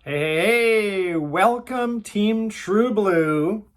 Hey, welcome Team True Blue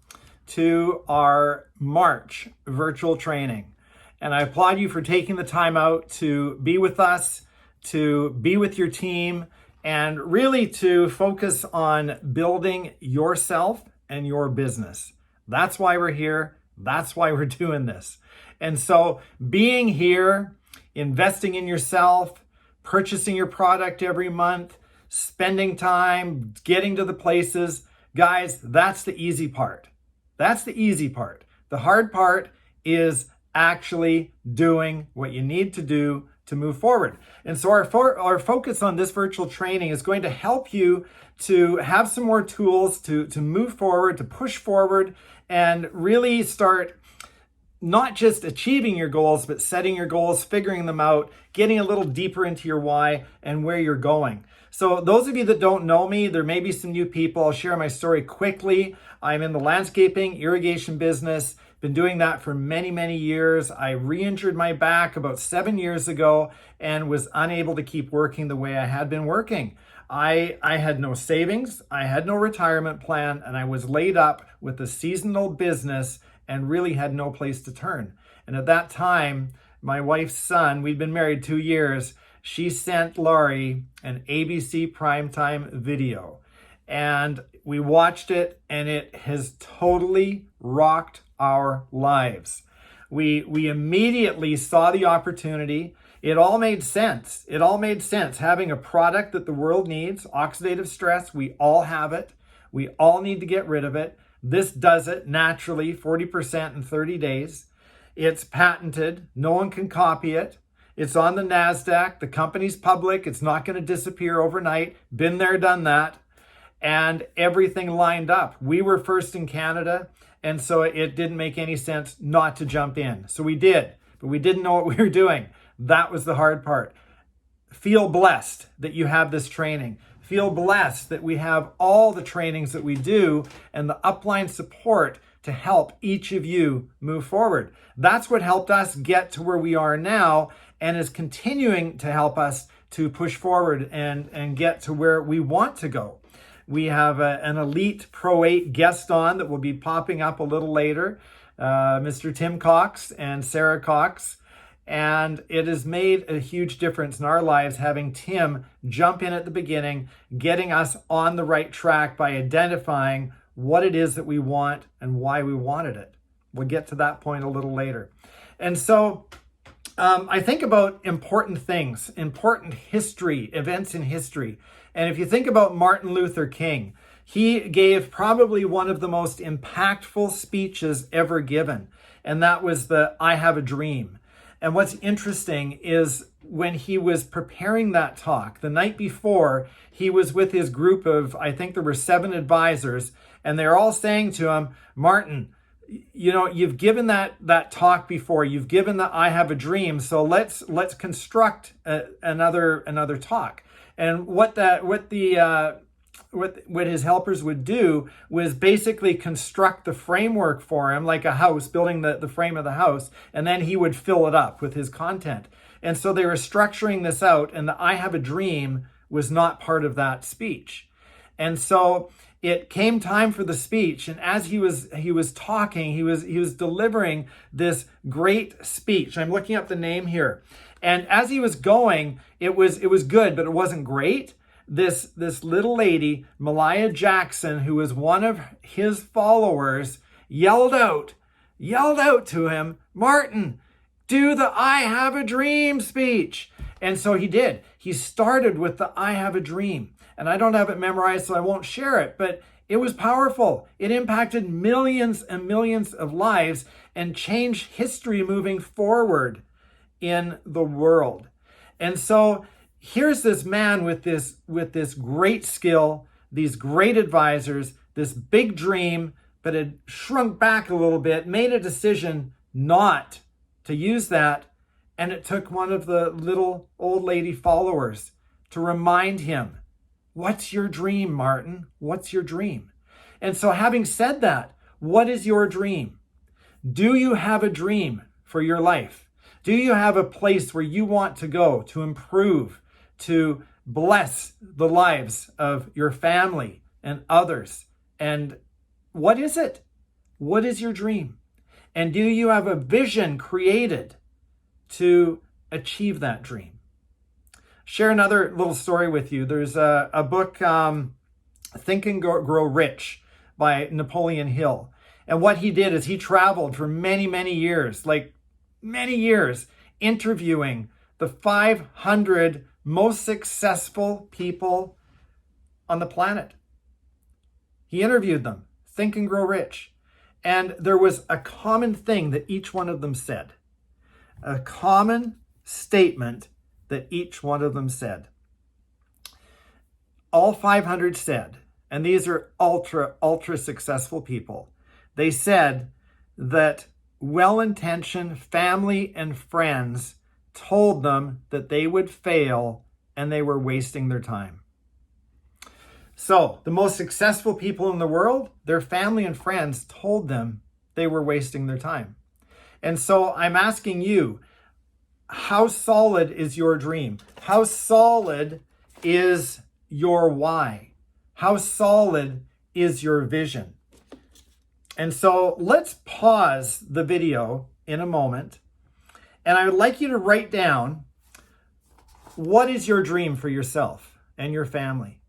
to our March virtual training. And I applaud you for taking the time out to be with us, to be with your team, and really to focus on building yourself and your business. That's why we're here. That's why we're doing this. And so being here, investing in yourself, purchasing your product every month, spending time, getting to the places. Guys, that's the easy part. That's the easy part. The hard part is actually doing what you need to do to move forward. And so our focus on this virtual training is going to help you to have some more tools to move forward, to push forward, and really start not just achieving your goals, but setting your goals, figuring them out, getting a little deeper into your why and where you're going. So those of you that don't know me, there may be some new people. I'll share my story quickly. I'm in the landscaping, irrigation business. Been doing that for many, many years. I re-injured my back about 7 years ago and was unable to keep working the way I had been working. I had no savings, I had no retirement plan, and I was laid up with a seasonal business and really had no place to turn. And at that time, my wife's son, we'd been married 2 years, she sent Laurie an ABC primetime video. And we watched it, and it has totally rocked our lives. We immediately saw the opportunity. It all made sense. It all made sense. Having a product that the world needs, oxidative stress, we all have it. We all need to get rid of it. This does it naturally, 40% in 30 days. It's patented. No one can copy it. It's on the NASDAQ. The company's public. It's not going to disappear overnight. Been there, done that. And everything lined up. We were first in Canada, and so it didn't make any sense not to jump in. So we did, but we didn't know what we were doing. That was the hard part. Feel blessed that you have this training. Feel blessed that we have all the trainings that we do and the upline support to help each of you move forward. That's what helped us get to where we are now and is continuing to help us to push forward and get to where we want to go. We have an elite Pro 8 guest on that will be popping up a little later, Mr. Tim Cox and Sarah Cox. And it has made a huge difference in our lives having Tim jump in at the beginning, getting us on the right track by identifying what it is that we want and why we wanted it. We'll get to that point a little later. And so I think about important things, important history, events in history. And if you think about Martin Luther King, he gave probably one of the most impactful speeches ever given. And that was the I Have a Dream. And what's interesting is when he was preparing that talk, the night before, he was with his group of, I think there were 7 advisors, and they're all saying to him, Martin, you know, you've given that talk before, you've given the I Have a Dream, so let's construct another talk. And what his helpers would do was basically construct the framework for him, like a house, building the frame of the house, and then he would fill it up with his content. And so they were structuring this out, and the I Have a Dream was not part of that speech. And so it came time for the speech, and as he was talking, he was delivering this great speech. I'm looking up the name here. And as he was going, it was good, but it wasn't great. This little lady, Malia Jackson, who was one of his followers, yelled out to him, Martin, do the I Have a Dream speech. And so he did. He started with the I Have a Dream. And I don't have it memorized, so I won't share it, but it was powerful. It impacted millions and millions of lives and changed history moving forward in the world. And so here's this man with this great skill, these great advisors, this big dream, but had shrunk back a little bit, made a decision not to use that. And it took one of the little old lady followers to remind him, what's your dream, Martin? What's your dream? And so having said that, what is your dream? Do you have a dream for your life? Do you have a place where you want to go to improve, to bless the lives of your family and others. And what is it? What is your dream? And do you have a vision created to achieve that dream? Share another little story with you. There's a book, Think and Grow Rich by Napoleon Hill. And what he did is he traveled for many, many years, interviewing the 500 most successful people on the planet. He interviewed them. Think and Grow Rich. And there was a common thing that each one of them said. A common statement that each one of them said. All 500 said, and these are ultra successful people, they said that well-intentioned family and friends told them that they would fail and they were wasting their time. So the most successful people in the world, their family and friends told them they were wasting their time. And so I'm asking you, how solid is your dream? How solid is your why? How solid is your vision? And so let's pause the video in a moment. And I would like you to write down, what is your dream for yourself and your family?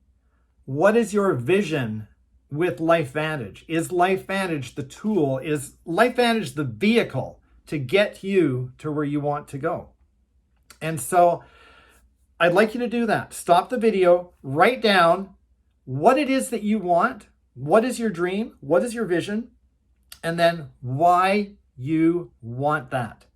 What is your vision with LifeVantage? Is LifeVantage the tool? Is LifeVantage the vehicle to get you to where you want to go? And so I'd like you to do that. Stop the video, write down what it is that you want. What is your dream? What is your vision? And then why you want that.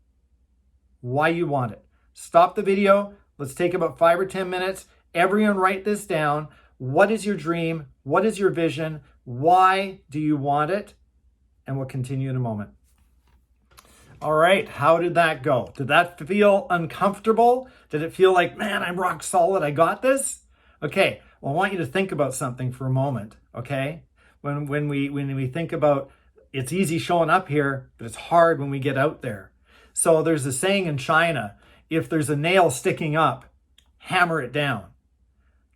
Why you want it. Stop the video. Let's take about 5 or 10 minutes. Everyone write this down. What is your dream? What is your vision? Why do you want it? And we'll continue in a moment. All right, how did that go? Did that feel uncomfortable? Did it feel like, man, I'm rock solid, I got this? Okay, well, I want you to think about something for a moment, okay? When we think about, it's easy showing up here, but it's hard when we get out there. So there's a saying in China, if there's a nail sticking up, hammer it down.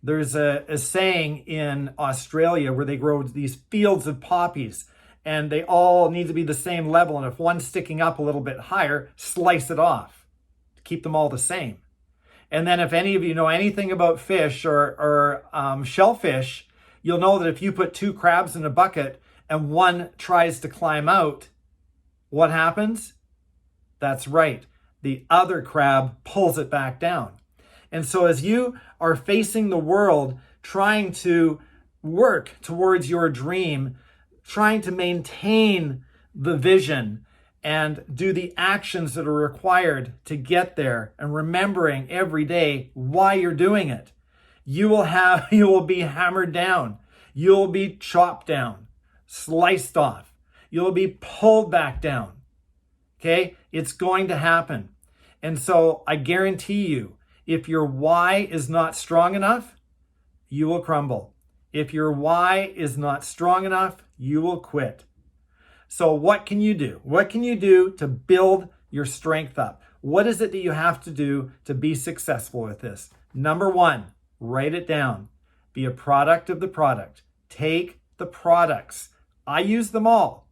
There's a saying in Australia where they grow these fields of poppies and they all need to be the same level. And if one's sticking up a little bit higher, slice it off to keep them all the same. And then if any of you know anything about fish or shellfish, you'll know that if you put 2 crabs in a bucket and one tries to climb out, what happens? That's right. The other crab pulls it back down. And so as you are facing the world, trying to work towards your dream, trying to maintain the vision and do the actions that are required to get there, and remembering every day why you're doing it, you will be hammered down. You'll be chopped down, sliced off. You'll be pulled back down. Okay? It's going to happen. And so I guarantee you, if your why is not strong enough, you will crumble. If your why is not strong enough, you will quit. So what can you do? What can you do to build your strength up? What is it that you have to do to be successful with this? Number 1, write it down. Be a product of the product. Take the products. I use them all.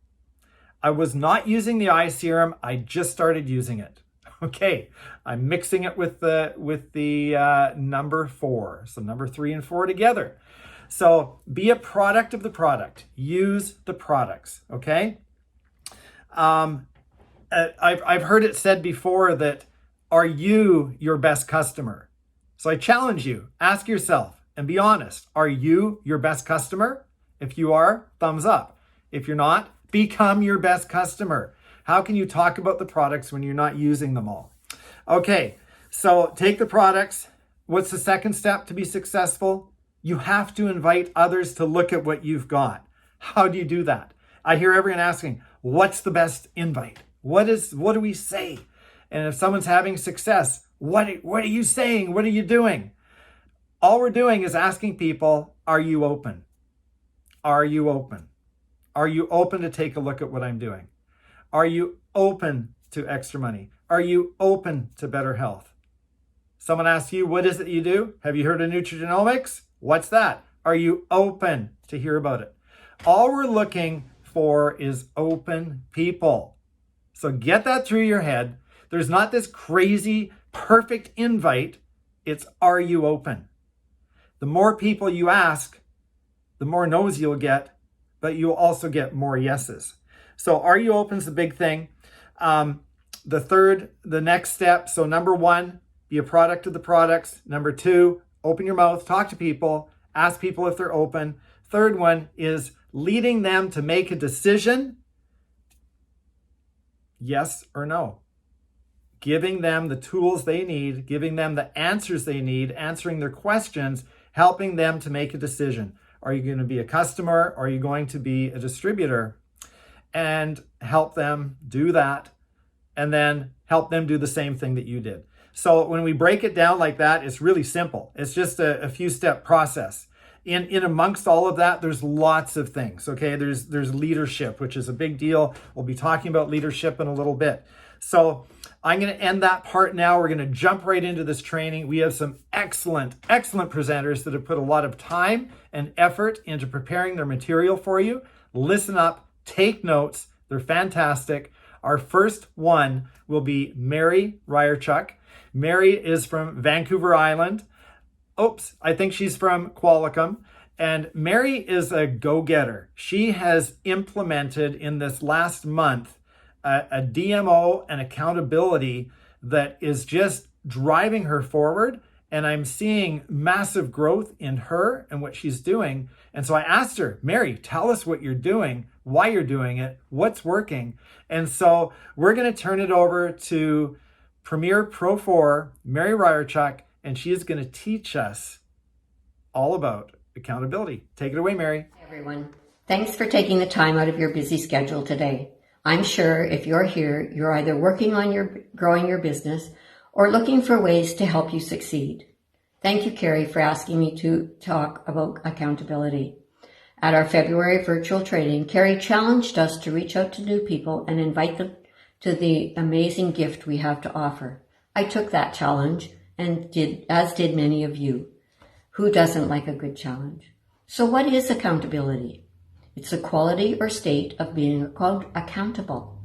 I was not using the eye serum. I just started using it. Okay, I'm mixing it with the number 4. So number 3 and 4 together. So be a product of the product. Use the products, okay? I've heard it said before that, are you your best customer? So I challenge you, ask yourself and be honest. Are you your best customer? If you are, thumbs up. If you're not, become your best customer. How can you talk about the products when you're not using them all? Okay, so take the products. What's the second step to be successful? You have to invite others to look at what you've got. How do you do that? I hear everyone asking, what's the best invite? What do we say? And if someone's having success, what are you saying? What are you doing? All we're doing is asking people, are you open? Are you open? Are you open to take a look at what I'm doing? Are you open to extra money? Are you open to better health? Someone asks you, what is it you do? Have you heard of nutrigenomics? What's that? Are you open to hear about it? All we're looking for is open people. So get that through your head. There's not this crazy, perfect invite. It's, are you open? The more people you ask, the more no's you'll get, but you'll also get more yeses. So are you open is the big thing. The next step, so number 1, be a product of the products. Number 2, open your mouth, talk to people, ask people if they're open. Third one is leading them to make a decision, yes or no. Giving them the tools they need, giving them the answers they need, answering their questions, helping them to make a decision. Are you going to be a customer? Are you going to be a distributor? And help them do that, and then help them do the same thing that you did. So when we break it down like that, it's really simple. It's just a few step process. In amongst all of that, there's lots of things, okay? There's leadership, which is a big deal. We'll be talking about leadership in a little bit. So I'm going to end that part now. We're going to jump right into this training. We have some excellent presenters that have put a lot of time and effort into preparing their material for you. Listen up, take notes. They're fantastic. Our first one will be Mary Ryerchuk. Mary is from Vancouver Island. I think she's from Qualicum. And Mary is a go-getter. She has implemented in this last month a DMO and accountability that is just driving her forward. And I'm seeing massive growth in her and what she's doing. And so I asked her, Mary, tell us what you're doing, why you're doing it, what's working. And so we're going to turn it over to Premier Pro 4, Mary Ryerchuk, and she is going to teach us all about accountability. Take it away, Mary. Hi, everyone. Thanks for taking the time out of your busy schedule today. I'm sure if you're here, you're either working on growing your business or looking for ways to help you succeed. Thank you, Carrie, for asking me to talk about accountability. At our February virtual training, Carrie challenged us to reach out to new people and invite them to the amazing gift we have to offer. I took that challenge and as did many of you. Who doesn't like a good challenge? So what is accountability? It's a quality or state of being accountable,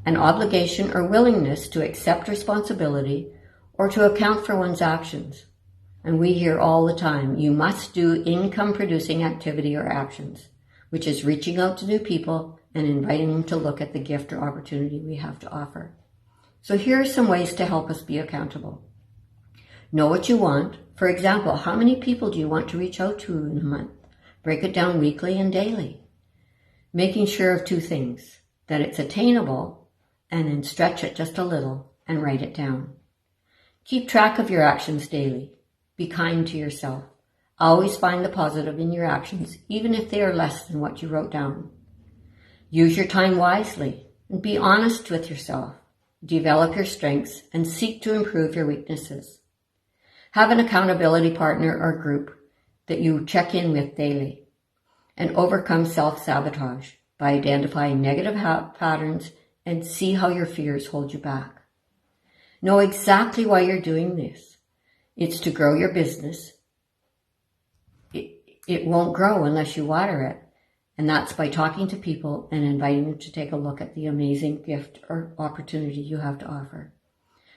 an obligation or willingness to accept responsibility or to account for one's actions. And we hear all the time, you must do income-producing activity or actions, which is reaching out to new people and inviting them to look at the gift or opportunity we have to offer. So here are some ways to help us be accountable. Know what you want. For example, how many people do you want to reach out to in a month? Break it down weekly and daily. Making sure of 2 things, that it's attainable, and then stretch it just a little and write it down. Keep track of your actions daily. Be kind to yourself. Always find the positive in your actions, even if they are less than what you wrote down. Use your time wisely and be honest with yourself. Develop your strengths and seek to improve your weaknesses. Have an accountability partner or group that you check in with daily. And overcome self-sabotage by identifying negative patterns and see how your fears hold you back. Know exactly why you're doing this. It's to grow your business. It won't grow unless you water it. And that's by talking to people and inviting them to take a look at the amazing gift or opportunity you have to offer.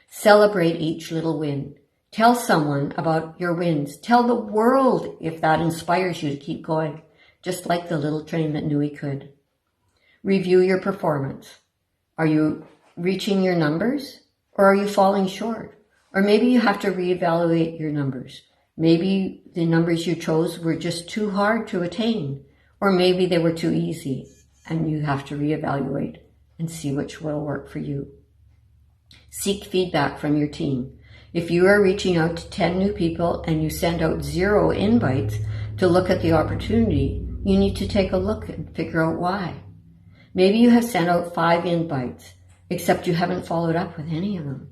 Celebrate each little win. Tell someone about your wins. Tell the world if that inspires you to keep going, just like the little train that knew he could. Review your performance. Are you reaching your numbers or are you falling short? Or maybe you have to reevaluate your numbers. Maybe the numbers you chose were just too hard to attain, or maybe they were too easy and you have to reevaluate and see which will work for you. Seek feedback from your team. If you are reaching out to 10 new people and you send out 0 invites to look at the opportunity, you need to take a look and figure out why. Maybe you have sent out 5 invites, except you haven't followed up with any of them.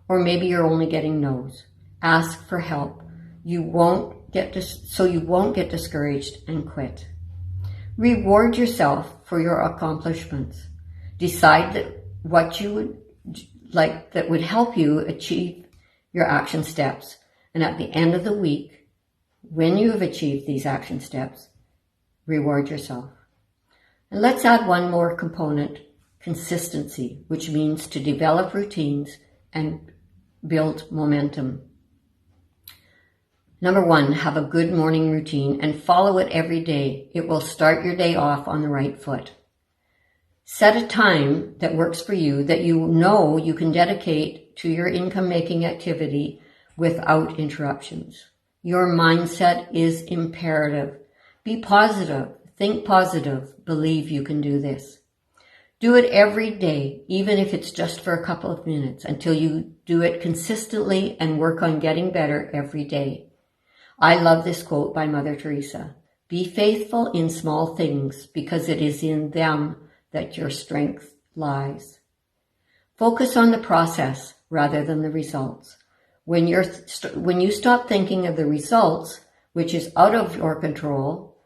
Or maybe you're only getting no's. Ask for help. You won't get discouraged and quit. Reward yourself for your accomplishments. Decide that what you would like that would help you achieve your action steps. And at the end of the week, when you have achieved these action steps, reward yourself. And let's add one more component, consistency, which means to develop routines and build momentum. Number one, have a good morning routine and follow it every day. It will start your day off on the right foot. Set a time that works for you that you know you can dedicate to your income-making activity without interruptions. Your mindset is imperative. Be positive. Think positive. Believe you can do this. Do it every day, even if it's just for a couple of minutes, until you do it consistently and work on getting better every day. I love this quote by Mother Teresa. Be faithful in small things because it is in them that your strength lies. Focus on the process rather than the results. When you stop thinking of the results, which is out of your control,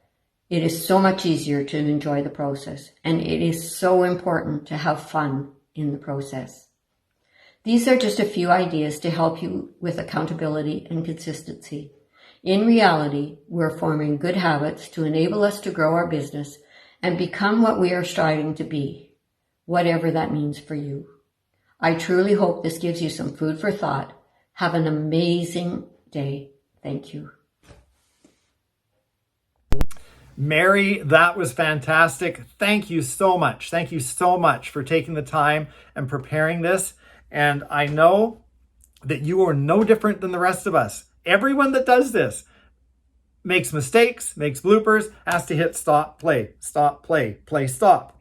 it is so much easier to enjoy the process, and it is so important to have fun in the process. These are just a few ideas to help you with accountability and consistency. In reality, we're forming good habits to enable us to grow our business and become what we are striving to be, whatever that means for you. I truly hope this gives you some food for thought. Have an amazing day. Thank you. Mary, that was fantastic. Thank you so much. Thank you so much for taking the time and preparing this. And I know that you are no different than the rest of us. Everyone that does this makes mistakes, makes bloopers, has to hit stop, play, play, stop,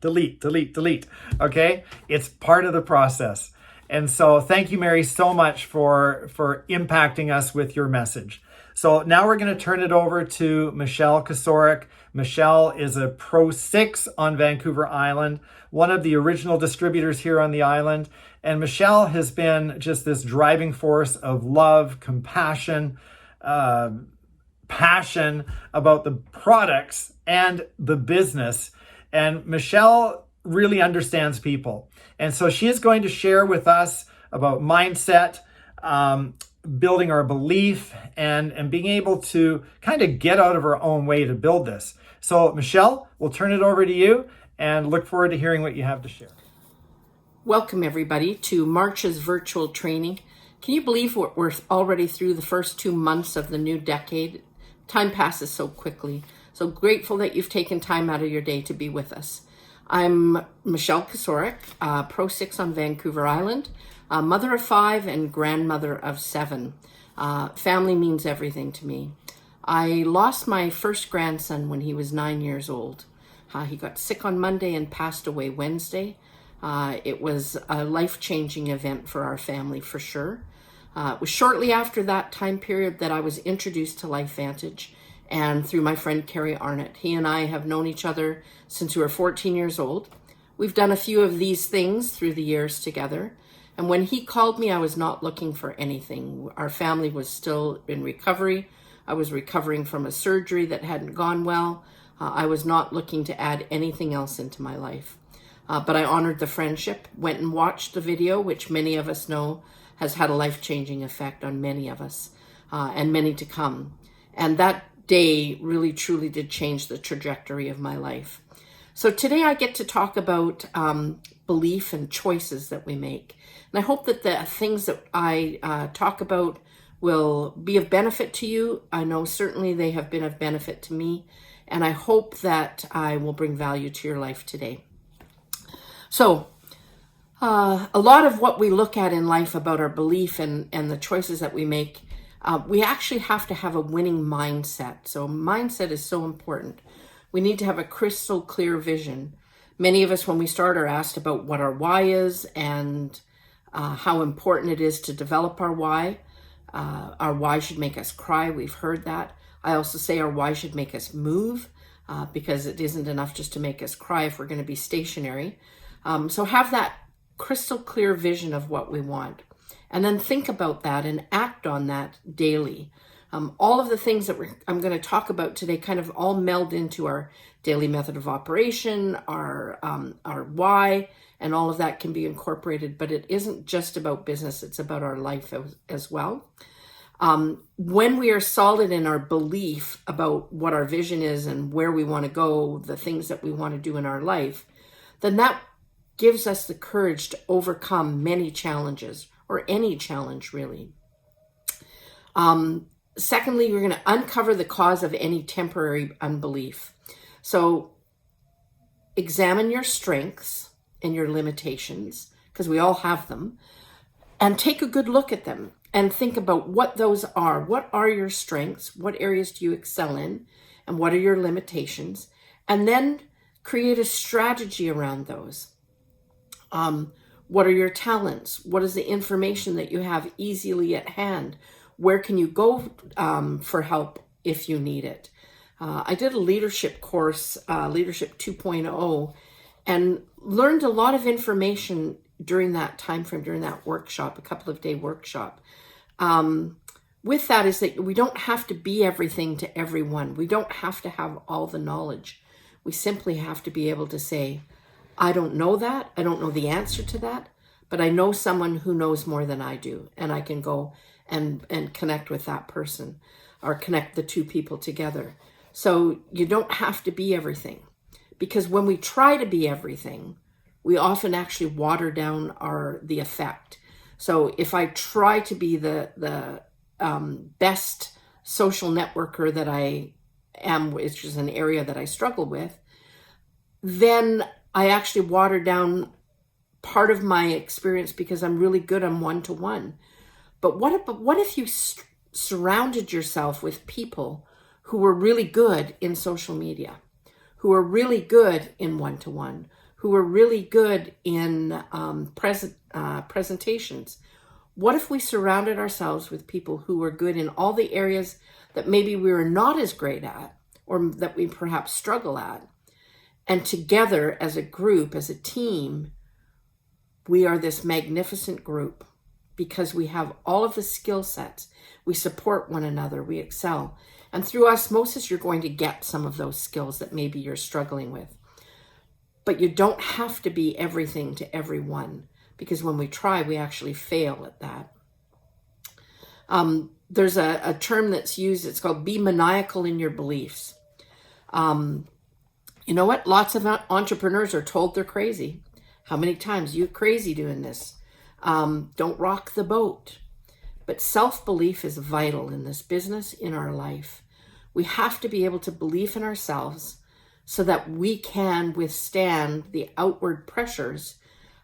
delete, delete, delete. Okay? It's part of the process. And so thank you, Mary, so much for impacting us with your message. So now we're going to turn it over to Michelle Kasorik. Michelle is a Pro 6 on Vancouver Island, one of the original distributors here on the island. And Michelle has been just this driving force of love, compassion, passion about the products and the business. And Michelle really understands people. And so she is going to share with us about mindset, building our belief, and being able to kind of get out of our own way to build this. So Michelle, we'll turn it over to you and look forward to hearing what you have to share. Welcome everybody to March's virtual training. Can you believe we're already through the first 2 months of the new decade? Time passes so quickly. So grateful that you've taken time out of your day to be with us. I'm Michelle Kasorik, Pro 6 on Vancouver Island, mother of 5 and grandmother of 7. Family means everything to me. I lost my first grandson when he was 9 years old. He got sick on Monday and passed away Wednesday. It was a life-changing event for our family, for sure. It was shortly after that time period that I was introduced to LifeVantage, and through my friend Carrie Arnott. He and I have known each other since we were 14 years old. We've done a few of these things through the years together. And when he called me, I was not looking for anything. Our family was still in recovery. I was recovering from a surgery that hadn't gone well. I was not looking to add anything else into my life. But I honored the friendship, went and watched the video, which many of us know has had a life-changing effect on many of us, and many to come. And that day really, truly did change the trajectory of my life. So today I get to talk about belief and choices that we make. And I hope that the things that I talk about will be of benefit to you. I know certainly they have been of benefit to me, and I hope that I will bring value to your life today. So a lot of what we look at in life about our belief and the choices that we make, we actually have to have a winning mindset. So mindset is so important. We need to have a crystal clear vision. Many of us, when we start, are asked about what our why is and how important it is to develop our why. Our why should make us cry. We've heard that. I also say our why should make us move because it isn't enough just to make us cry if we're going to be stationary. So have that crystal clear vision of what we want. And then think about that and act on that daily. All of the things that I'm going to talk about today kind of all meld into our daily method of operation, our why, and all of that can be incorporated. But it isn't just about business, it's about our life as well. When we are solid in our belief about what our vision is and where we want to go, the things that we want to do in our life, then that gives us the courage to overcome many challenges, or any challenge really. Secondly, we're going to uncover the cause of any temporary unbelief. So examine your strengths and your limitations, because we all have them, and take a good look at them and think about what those are. What are your strengths? What areas do you excel in? And what are your limitations? And then create a strategy around those. What are your talents? What is the information that you have easily at hand? Where can you go for help if you need it? I did a leadership course, Leadership 2.0, and learned a lot of information during that time frame, during that workshop, a couple of day workshop. With that is that we don't have to be everything to everyone. We don't have to have all the knowledge. We simply have to be able to say, I don't know that. I don't know the answer to that, but I know someone who knows more than I do, and I can go and connect with that person, or connect the two people together. So you don't have to be everything, because when we try to be everything, we often actually water down the effect. So if I try to be the best social networker that I am, which is an area that I struggle with, then I actually water down part of my experience because I'm really good on one-to-one. But what if you surrounded yourself with people who were really good in social media, who are really good in one-to-one, who are really good in presentations? What if we surrounded ourselves with people who were good in all the areas that maybe we were not as great at, or that we perhaps struggle at? And together as a group, as a team, we are this magnificent group because we have all of the skill sets. We support one another, we excel. And through osmosis, you're going to get some of those skills that maybe you're struggling with. But you don't have to be everything to everyone, because when we try, we actually fail at that. There's a term that's used, it's called be maniacal in your beliefs. You know what? Lots of entrepreneurs are told they're crazy. How many times? You're crazy doing this. Don't rock the boat. But self-belief is vital in this business, in our life. We have to be able to believe in ourselves so that we can withstand the outward pressures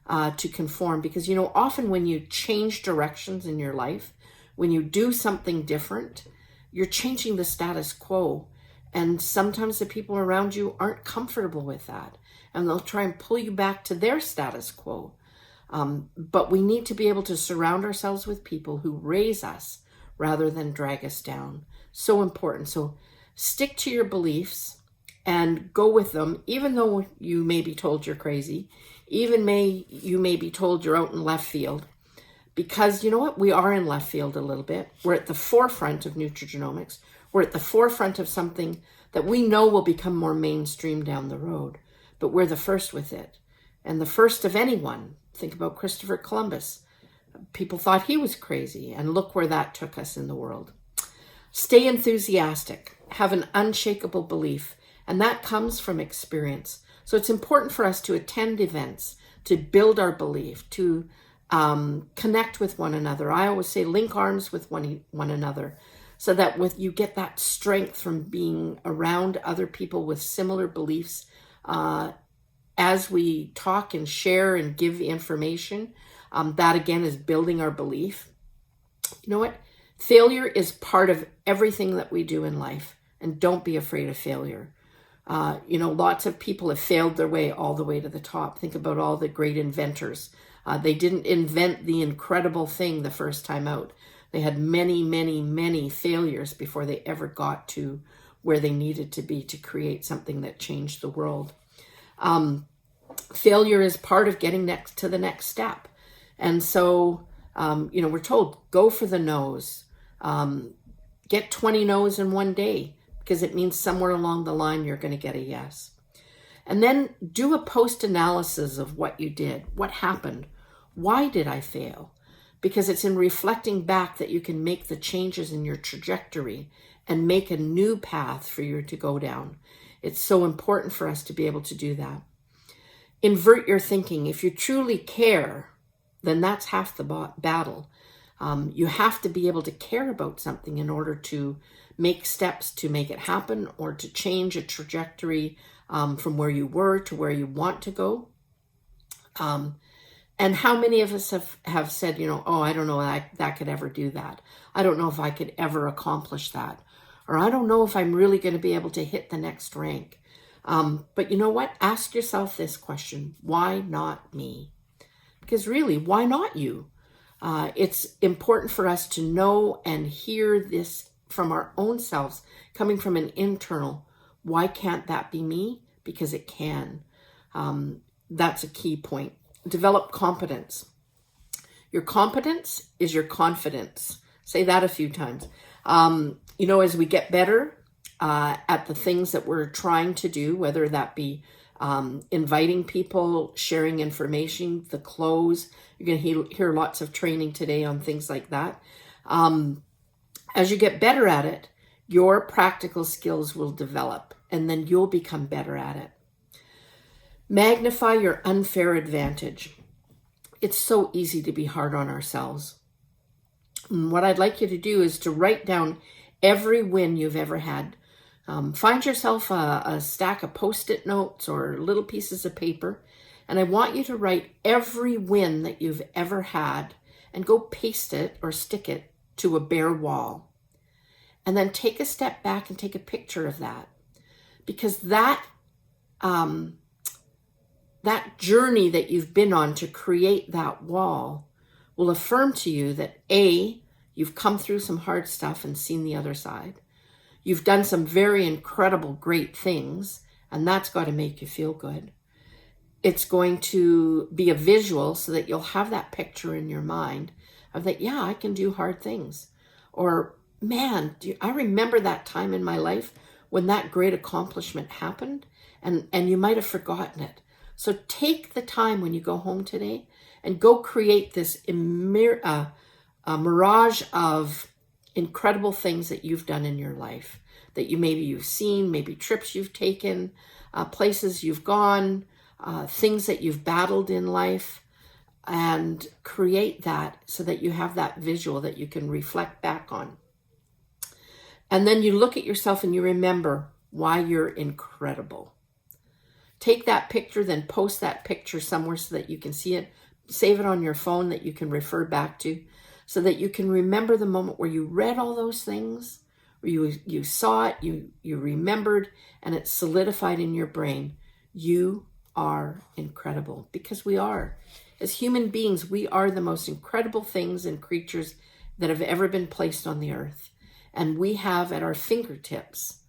to conform. Because, you know, often when you change directions in your life, when you do something different, you're changing the status quo. And sometimes the people around you aren't comfortable with that, and they'll try and pull you back to their status quo. But we need to be able to surround ourselves with people who raise us rather than drag us down. So important. So stick to your beliefs and go with them, even though you may be told you're crazy, you may be told you're out in left field. Because you know what? We are in left field a little bit. We're at the forefront of nutrigenomics. We're at the forefront of something that we know will become more mainstream down the road, but we're the first with it. And the first of anyone. Think about Christopher Columbus. People thought he was crazy, and look where that took us in the world. Stay enthusiastic. Have an unshakable belief, and that comes from experience. So it's important for us to attend events, to build our belief, to connect with one another. I always say link arms with one another, so that you get that strength from being around other people with similar beliefs. As we talk and share and give information, that again is building our belief. You know what? Failure is part of everything that we do in life, and don't be afraid of failure. Lots of people have failed their way all the way to the top. Think about all the great inventors. They didn't invent the incredible thing the first time out. They had many, many, many failures before they ever got to where they needed to be to create something that changed the world. Failure is part of getting to the next step. And so, we're told, go for the nose. get 20 no's in one day, because it means somewhere along the line you're going to get a yes. And then do a post analysis of what you did. What happened? Why did I fail? Because it's in reflecting back that you can make the changes in your trajectory and make a new path for you to go down. It's so important for us to be able to do that. Invert your thinking. If you truly care, then that's half the battle. You have to be able to care about something in order to make steps to make it happen, or to change a trajectory from where you were to where you want to go. And how many of us have said, oh, I don't know that could ever do that. I don't know if I could ever accomplish that. Or I don't know if I'm really going to be able to hit the next rank. But you know what? Ask yourself this question: why not me? Because really, why not you? It's important for us to know and hear this from our own selves, coming from an internal. Why can't that be me? Because it can. That's a key point. Develop competence. Your competence is your confidence. Say that a few times. As we get better at the things that we're trying to do, whether that be inviting people, sharing information, the close. You're going to hear lots of training today on things like that. As you get better at it, your practical skills will develop, and then you'll become better at it. Magnify your unfair advantage. It's so easy to be hard on ourselves. And what I'd like you to do is to write down every win you've ever had. Find yourself a stack of Post-it notes or little pieces of paper, and I want you to write every win that you've ever had and go paste it or stick it to a bare wall. And then take a step back and take a picture of that, because that journey that you've been on to create that wall will affirm to you that A, you've come through some hard stuff and seen the other side. You've done some very incredible, great things, and that's got to make you feel good. It's going to be a visual so that you'll have that picture in your mind of that, yeah, I can do hard things. Or, man, I remember that time in my life when that great accomplishment happened, and you might have forgotten it. So take the time when you go home today and go create this mirage of incredible things that you've done in your life, that you've seen, maybe trips you've taken, places you've gone, things that you've battled in life, and create that so that you have that visual that you can reflect back on. And then you look at yourself and you remember why you're incredible. Take that picture, then post that picture somewhere so that you can see it. Save it on your phone that you can refer back to, so that you can remember the moment where you read all those things, where you saw it, you remembered, and it solidified in your brain. You are incredible, because we are. As human beings, we are the most incredible things and creatures that have ever been placed on the earth. And we have at our fingertips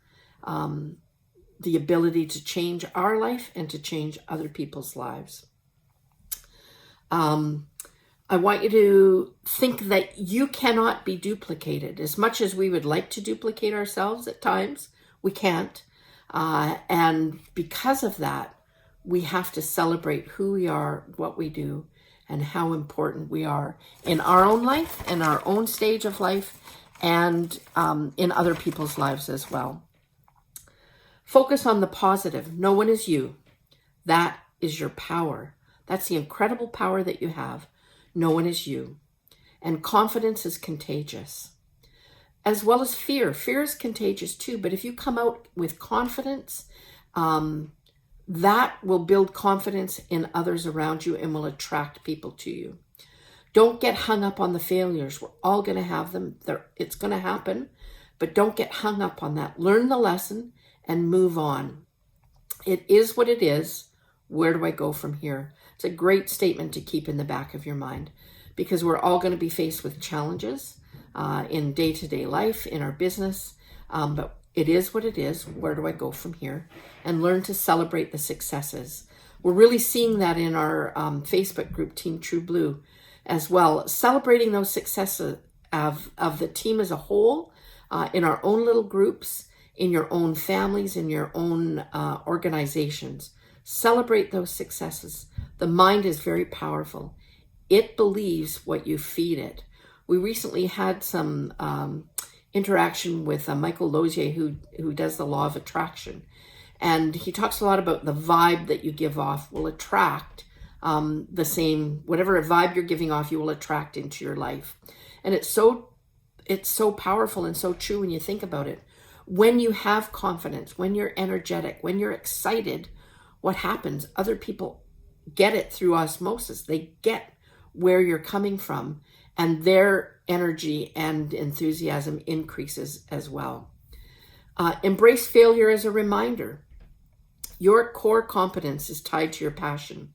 the ability to change our life and to change other people's lives. I want you to think that you cannot be duplicated. As much as we would like to duplicate ourselves at times, we can't. And because of that, we have to celebrate who we are, what we do, and how important we are in our own life, in our own stage of life, and in other people's lives as well. Focus on the positive. No one is you. That is your power. That's the incredible power that you have. No one is you. And confidence is contagious, as well as fear. Fear is contagious too, but if you come out with confidence, that will build confidence in others around you and will attract people to you. Don't get hung up on the failures. We're all going to have them. It's going to happen, but don't get hung up on that. Learn the lesson and move on. It is what it is. Where do I go from here? It's a great statement to keep in the back of your mind, because we're all going to be faced with challenges in day-to-day life, in our business, but it is what it is. Where do I go from here? And learn to celebrate the successes. We're really seeing that in our Facebook group, Team True Blue, as well. Celebrating those successes of the team as a whole, in our own little groups, in your own families, in your own organizations. Celebrate those successes. The mind is very powerful. It believes what you feed it. We recently had some interaction with Michael Lozier, who does the law of attraction. And he talks a lot about the vibe that you give off will attract the same, whatever vibe you're giving off, you will attract into your life. And it's so powerful and so true when you think about it. When you have confidence, when you're energetic, when you're excited, what happens? Other people get it through osmosis. They get where you're coming from, and their energy and enthusiasm increases as well. Embrace failure as a reminder. Your core competence is tied to your passion.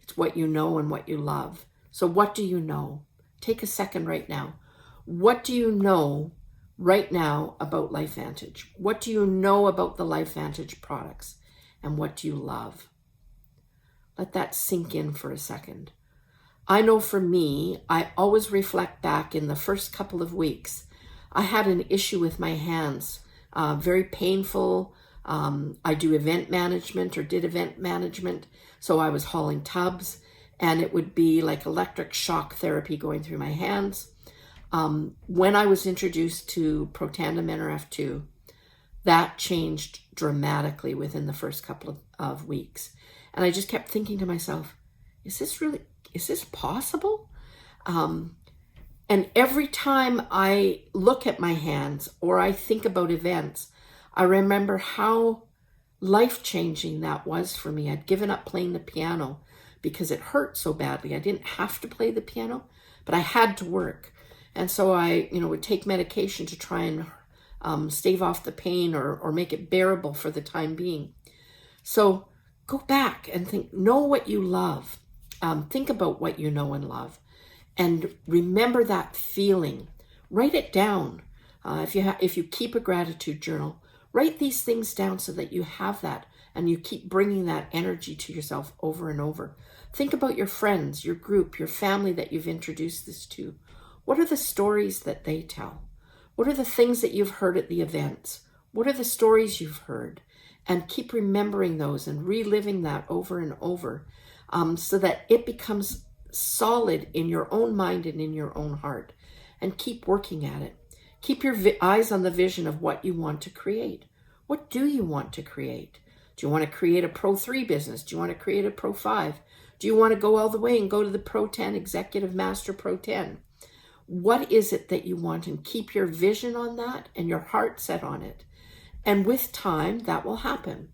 It's what you know and what you love. So what do you know? Take a second right now. What do you know right now about LifeVantage? What do you know about the LifeVantage products? And what do you love? Let that sink in for a second. I know for me, I always reflect back in the first couple of weeks. I had an issue with my hands, very painful. I do event management or did event management. So I was hauling tubs, and it would be like electric shock therapy going through my hands. When I was introduced to Protandim NRF2, that changed dramatically within the first couple of weeks. And I just kept thinking to myself, is this possible? And every time I look at my hands or I think about events, I remember how life-changing that was for me. I'd given up playing the piano because it hurt so badly. I didn't have to play the piano, but I had to work. And so I, would take medication to try and stave off the pain or make it bearable for the time being. So go back and know what you love. Think about what you know and love. And remember that feeling. Write it down. If you keep a gratitude journal, write these things down so that you have that and you keep bringing that energy to yourself over and over. Think about your friends, your group, your family that you've introduced this to. What are the stories that they tell? What are the things that you've heard at the events? What are the stories you've heard? And keep remembering those and reliving that over and over so that it becomes solid in your own mind and in your own heart. And keep working at it. Keep your eyes on the vision of what you want to create. What do you want to create? Do you want to create a Pro 3 business? Do you want to create a Pro 5? Do you want to go all the way and go to the Pro 10, Executive Master Pro 10? What is it that you want? And keep your vision on that and your heart set on it. And with time, that will happen.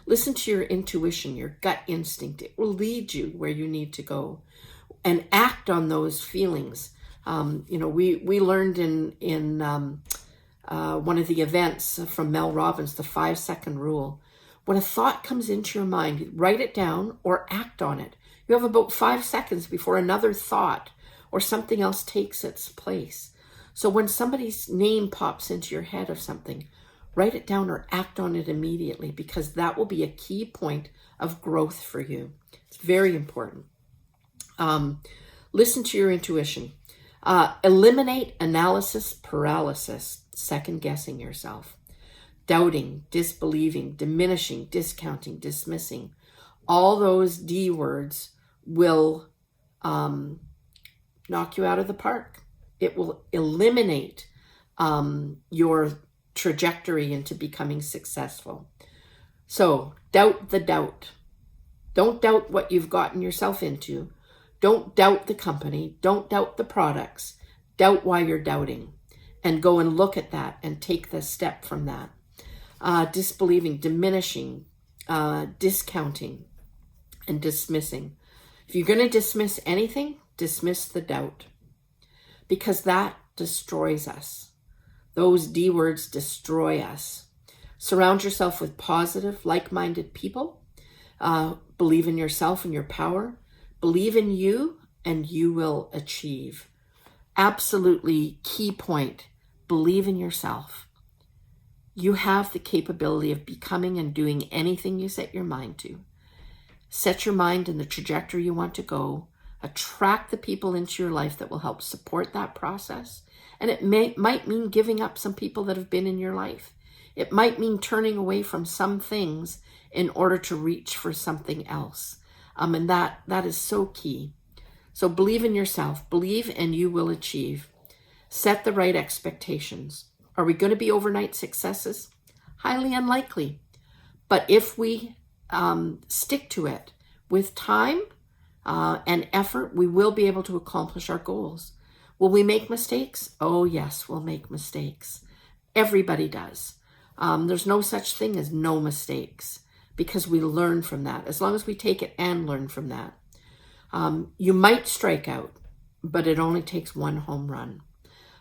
Listen to your intuition, your gut instinct. It will lead you where you need to go. And act on those feelings. We learned in one of the events from Mel Robbins, the 5-second rule. When a thought comes into your mind, write it down or act on it. You have about 5 seconds before another thought or something else takes its place. So when somebody's name pops into your head of something, write it down or act on it immediately, because that will be a key point of growth for you. It's very important. Listen to your intuition. Eliminate analysis paralysis, second guessing yourself, doubting, disbelieving, diminishing, discounting, dismissing. All those D words will knock you out of the park. It will eliminate your trajectory into becoming successful. So doubt the doubt. Don't doubt what you've gotten yourself into. Don't doubt the company. Don't doubt the products. Doubt why you're doubting, and go and look at that and take the step from that. Disbelieving, diminishing, discounting, and dismissing. If you're going to dismiss anything, dismiss the doubt, because that destroys us. Those D words destroy us. Surround yourself with positive, like-minded people. Believe in yourself and your power. Believe in you, and you will achieve. Absolutely key point. Believe in yourself. You have the capability of becoming and doing anything you set your mind to. Set your mind in the trajectory you want to go. Attract the people into your life that will help support that process, And it might mean giving up some people that have been in your life. It might mean turning away from some things in order to reach for something else. And that is so key. So believe in yourself. Believe and you will achieve. Set the right expectations. Are we going to be overnight successes? Highly unlikely. But if we stick to it with time and effort, we will be able to accomplish our goals. Will we make mistakes? Oh, yes, we'll make mistakes. Everybody does. There's no such thing as no mistakes because we learn from that. As long as we take it and learn from that. You might strike out, but it only takes one home run.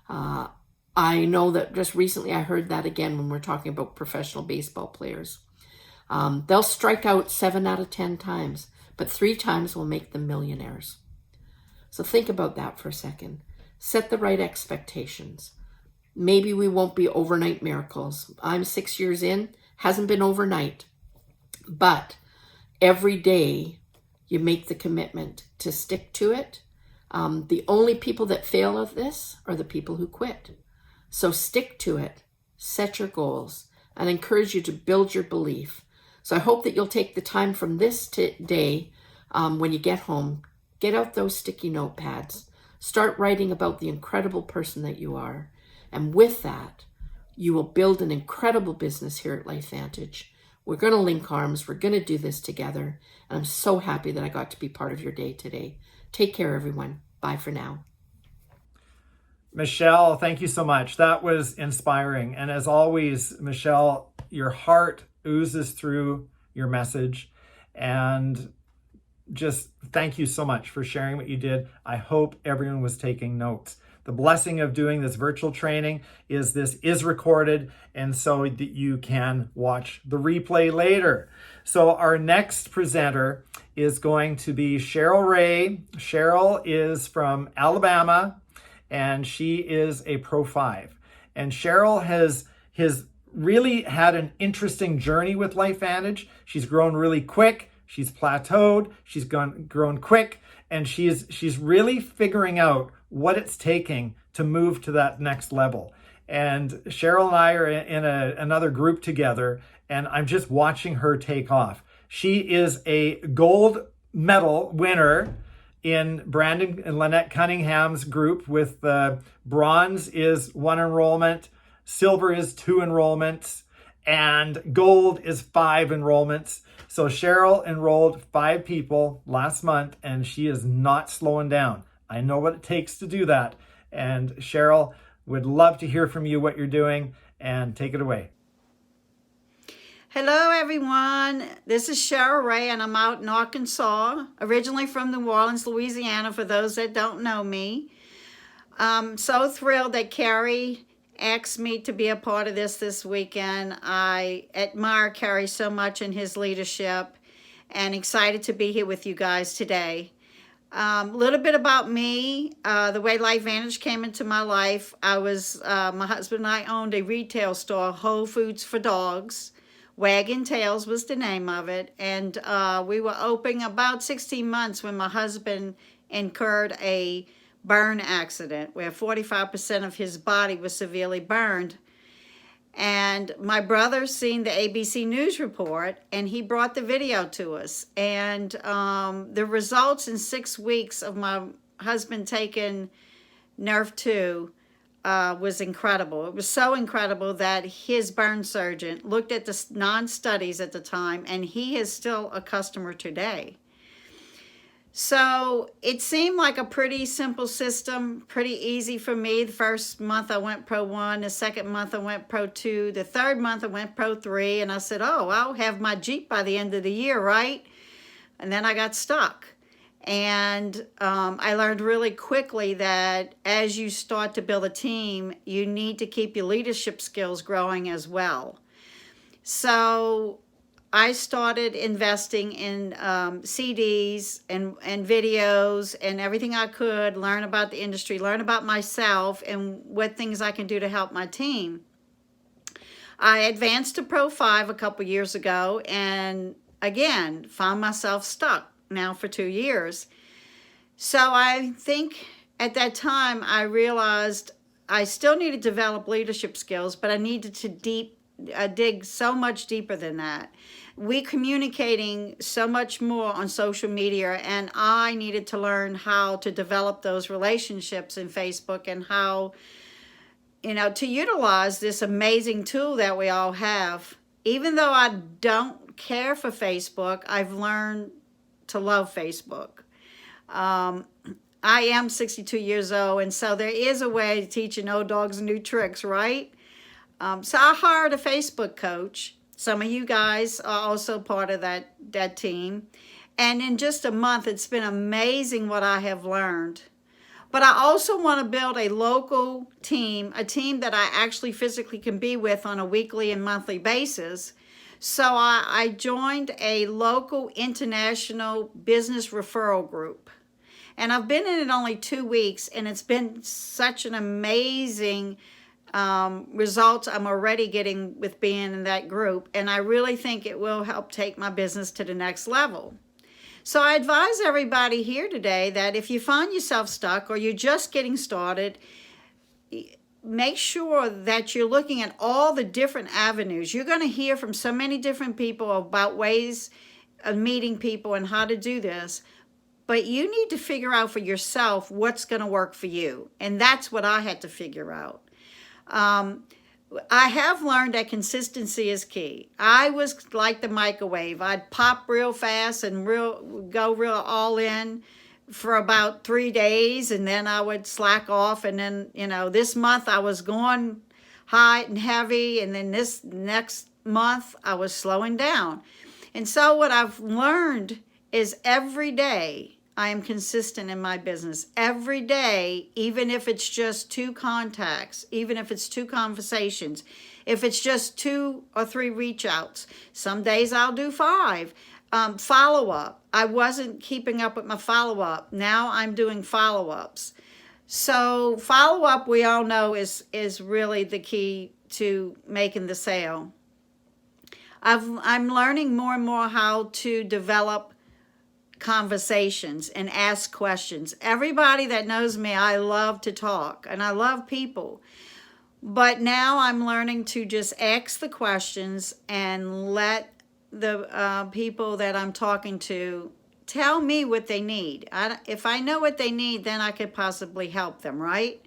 I know that just recently I heard that again when we're talking about professional baseball players. They'll strike out 7 out of 10 times, but 3 times will make them millionaires. So think about that for a second. Set the right expectations. Maybe we won't be overnight miracles. I'm 6 years in, hasn't been overnight, but every day you make the commitment to stick to it. The only people that fail at this are the people who quit. So stick to it, set your goals, and encourage you to build your belief. So I hope that you'll take the time from this day when you get home, get out those sticky notepads, start writing about the incredible person that you are. And with that, you will build an incredible business here at LifeVantage. We're going to link arms. We're going to do this together. And I'm so happy that I got to be part of your day today. Take care, everyone. Bye for now. Michelle, thank you so much. That was inspiring. And as always, Michelle, your heart oozes through your message. And just thank you so much for sharing what you did. I hope everyone was taking notes. The blessing of doing this virtual training is this is recorded, and so that you can watch the replay later. So our next presenter is going to be Cheryl Ray. Cheryl is from Alabama, and she is a Pro 5. And Cheryl has really had an interesting journey with LifeVantage. She's grown really quick. She's plateaued. She's grown quick, and she's really figuring out what it's taking to move to that next level. And Cheryl and I are in another group together, and I'm just watching her take off. She is a gold medal winner in Brandon and Lynette Cunningham's group, with bronze is 1 enrollment, silver is 2 enrollments, and gold is 5 enrollments. So Cheryl enrolled 5 people last month, and she is not slowing down. I know what it takes to do that. And Cheryl, would love to hear from you what you're doing, and take it away. Hello, everyone. This is Cheryl Ray, and I'm out in Arkansas, originally from New Orleans, Louisiana, for those that don't know me. I'm so thrilled that Carrie asked me to be a part of this weekend. I admire Carrie so much in his leadership, and excited to be here with you guys today. A little bit about me, the way LifeVantage came into my life. My husband and I owned a retail store, Whole Foods for Dogs. Wagon Tails was the name of it. And we were open about 16 months when my husband incurred a burn accident where 45% of his body was severely burned. And my brother seen the ABC News report, and he brought the video to us. And the results in 6 weeks of my husband taking Nerve 2 was incredible. It was so incredible that his burn surgeon looked at the non-studies at the time, and he is still a customer today. So it seemed like a pretty simple system, pretty easy for me. The first month I went Pro 1, the second month I went Pro 2, the third month I went Pro 3, and I said, oh, I'll have my Jeep by the end of the year, right? And then I got stuck. And I learned really quickly that as you start to build a team, you need to keep your leadership skills growing as well. So I started investing in CDs and videos and everything I could, learn about the industry, learn about myself and what things I can do to help my team. I advanced to Pro 5 a couple years ago, and again, found myself stuck now for 2 years. So I think at that time I realized I still need to develop leadership skills, but I needed to dig so much deeper than that. We communicating so much more on social media, and I needed to learn how to develop those relationships in Facebook and how, to utilize this amazing tool that we all have. Even though I don't care for Facebook, I've learned to love Facebook. I am 62 years old, and so there is a way to teaching old dogs new tricks, right? So I hired a Facebook coach. Some of you guys are also part of that team. And in just a month, it's been amazing what I have learned. But I also want to build a local team, a team that I actually physically can be with on a weekly and monthly basis. So I joined a local international business referral group. And I've been in it only 2 weeks, and it's been such an amazing results I'm already getting with being in that group. And I really think it will help take my business to the next level. So I advise everybody here today that if you find yourself stuck or you're just getting started, make sure that you're looking at all the different avenues. You're going to hear from so many different people about ways of meeting people and how to do this. But you need to figure out for yourself what's going to work for you. And that's what I had to figure out. I have learned that consistency is key. I was like the microwave. I'd pop real fast and go real all in for about 3 days, and then I would slack off. And then, this month I was going high and heavy, and then this next month I was slowing down. And so what I've learned is every day I am consistent in my business. Every day, even if it's just 2 contacts, even if it's 2 conversations, if it's just 2 or 3 reach outs. Some days I'll do 5. Follow-up. I wasn't keeping up with my follow-up. Now I'm doing follow-ups. So follow-up, we all know, is really the key to making the sale. I'm learning more and more how to develop conversations and ask questions. Everybody that knows me, I love to talk and I love people. But now I'm learning to just ask the questions and let the people that I'm talking to tell me what they need. If I know what they need, then I could possibly help them, right?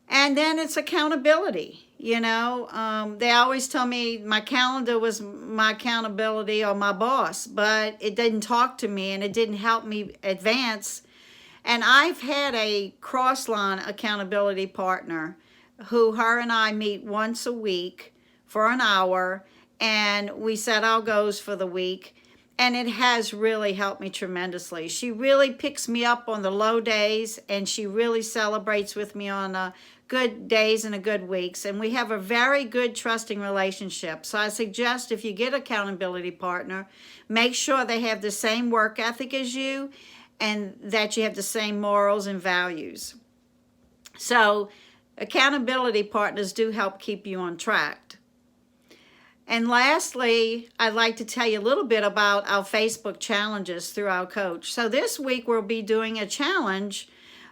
And then it's accountability. They always tell me my calendar was my accountability or my boss, but it didn't talk to me and it didn't help me advance. And I've had a cross-line accountability partner who her and I meet once a week for an hour, and we set our goals for the week. And it has really helped me tremendously. She really picks me up on the low days, and she really celebrates with me on good days and good weeks. And we have a very good, trusting relationship. So I suggest if you get an accountability partner, make sure they have the same work ethic as you and that you have the same morals and values. So accountability partners do help keep you on track. And lastly, I'd like to tell you a little bit about our Facebook challenges through our coach. So this week we'll be doing a challenge,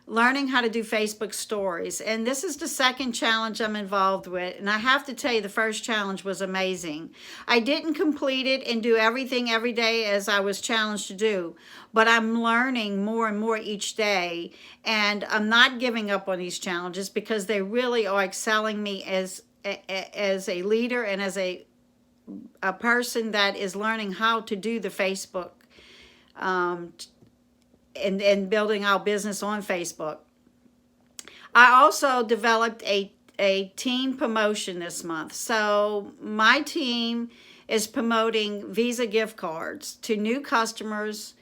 learning how to do Facebook stories. And this is the second challenge I'm involved with. And I have to tell you, the first challenge was amazing. I didn't complete it and do everything every day as I was challenged to do, but I'm learning more and more each day. And I'm not giving up on these challenges because they really are excelling me as a leader and as a person that is learning how to do the Facebook and building our business on Facebook. I also developed a team promotion this month. So my team is promoting Visa gift cards to new customers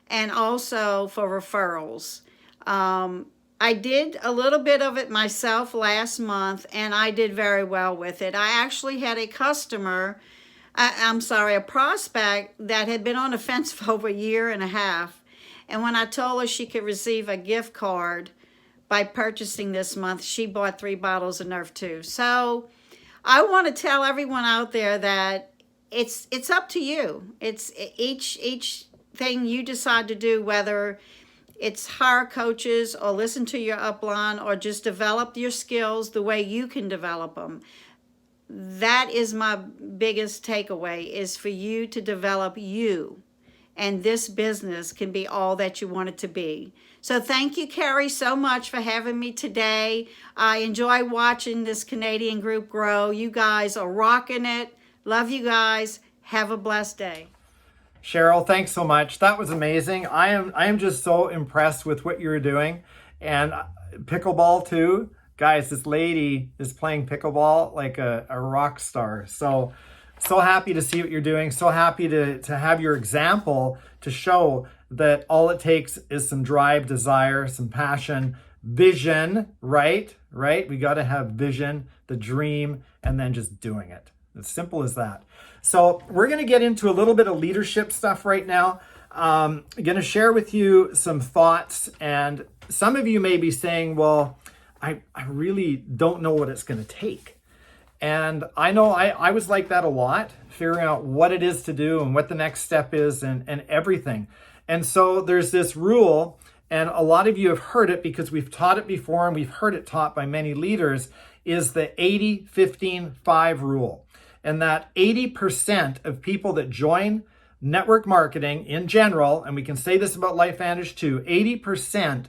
and also for referrals. I did a little bit of it myself last month, and I did very well with it. I actually had a a prospect that had been on the fence for over 1.5 years. And when I told her she could receive a gift card by purchasing this month, she bought 3 bottles of Nerf 2. So I want to tell everyone out there that it's up to you. It's each thing you decide to do, whether it's hire coaches or listen to your upline or just develop your skills the way you can develop them. That is my biggest takeaway, is for you to develop you. And this business can be all that you want it to be. So thank you, Carrie, so much for having me today. I enjoy watching this Canadian group grow. You guys are rocking it. Love you guys. Have a blessed day. Cheryl, thanks so much. That was amazing. I am just so impressed with what you're doing. And pickleball too. Guys, this lady is playing pickleball like a rock star. So happy to see what you're doing. So happy to have your example to show that all it takes is some drive, desire, some passion, vision, right? We got to have vision, the dream, and then just doing it. As simple as that. So we're going to get into a little bit of leadership stuff right now. I'm going to share with you some thoughts, and some of you may be saying, well, I really don't know what it's going to take. And I know I was like that a lot, figuring out what it is to do and what the next step is and everything. And so there's this rule, and a lot of you have heard it because we've taught it before and we've heard it taught by many leaders, is the 80-15-5 rule. And that 80% of people that join network marketing in general, and we can say this about LifeVantage too, 80%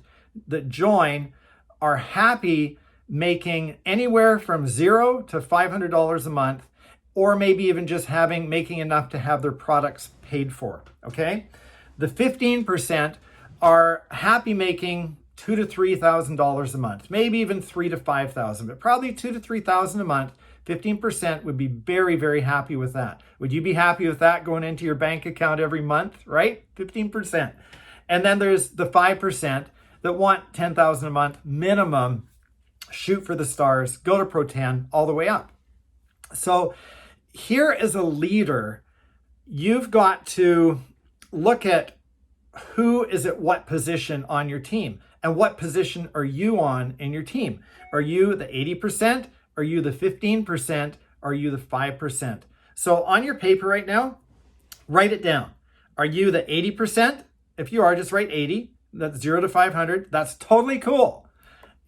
that join are happy making anywhere from $0 to $500 a month, or maybe even just making enough to have their products paid for, okay? The 15% are happy making $2,000 to $3,000 a month, maybe even $3,000 to $5,000, but probably $2,000 to $3,000 a month. 15% would be very, very happy with that. Would you be happy with that going into your bank account every month, right? 15%. And then there's the 5% that want $10,000 a month minimum, shoot for the stars, go to Pro 10, all the way up. So here as a leader, you've got to look at who is at what position on your team and what position are you on in your team. Are you the 80%? Are you the 15%? Are you the 5%? So on your paper right now, write it down. Are you the 80%? If you are, just write 80. That's 0 to 500. That's totally cool.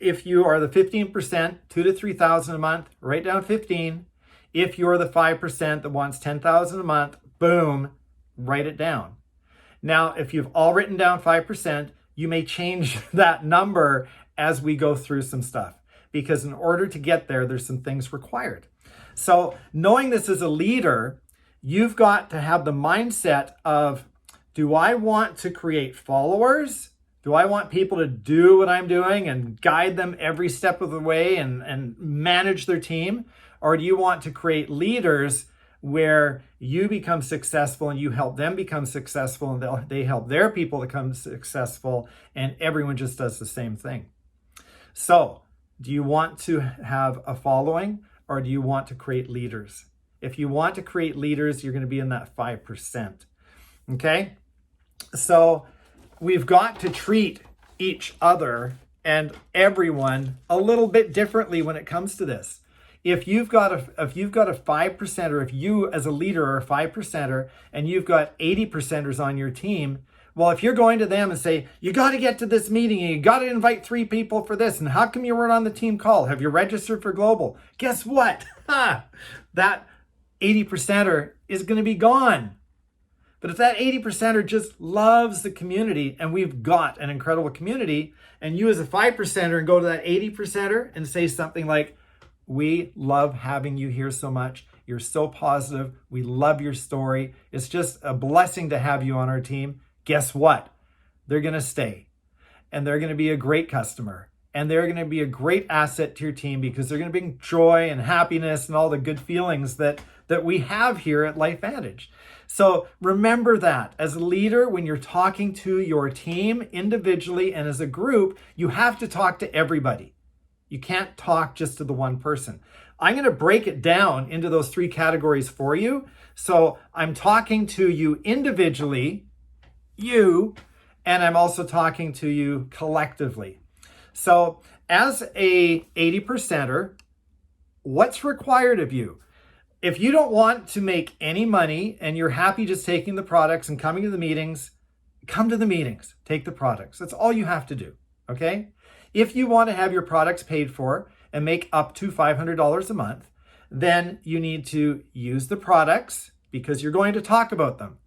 If you are the 15%, 2,000 to 3,000 a month, write down 15. If you're the 5% that wants 10,000 a month, boom, write it down. Now, if you've all written down 5%, you may change that number as we go through some stuff, because in order to get there, there's some things required. So knowing this as a leader, you've got to have the mindset of, do I want to create followers? Do I want people to do what I'm doing and guide them every step of the way and manage their team? Or do you want to create leaders where you become successful and you help them become successful and they help their people become successful and everyone just does the same thing? So do you want to have a following or do you want to create leaders? If you want to create leaders, you're going to be in that 5%. Okay? So we've got to treat each other and everyone a little bit differently when it comes to this. If you've got a 5%er, if you as a leader are a 5%er and you've got 80%ers on your team, well, if you're going to them and say, you got to get to this meeting and you got to invite 3 people for this, and how come you weren't on the team call? Have you registered for global? Guess what? That 80%er is going to be gone. But if that 80%er just loves the community, and we've got an incredible community, and you as a 5%er and go to that 80%er and say something like, we love having you here so much. You're so positive. We love your story. It's just a blessing to have you on our team. Guess what? They're going to stay, and they're going to be a great customer, and they're going to be a great asset to your team because they're going to bring joy and happiness and all the good feelings that we have here at LifeVantage. So remember that as a leader, when you're talking to your team individually and as a group, you have to talk to everybody. You can't talk just to the one person. I'm going to break it down into those 3 categories for you. So I'm talking to you individually, you, and I'm also talking to you collectively. So as a 80%er, what's required of you? If you don't want to make any money and you're happy just taking the products and coming to the meetings, come to the meetings, take the products. That's all you have to do, okay? If you want to have your products paid for and make up to $500 a month, then you need to use the products because you're going to talk about them.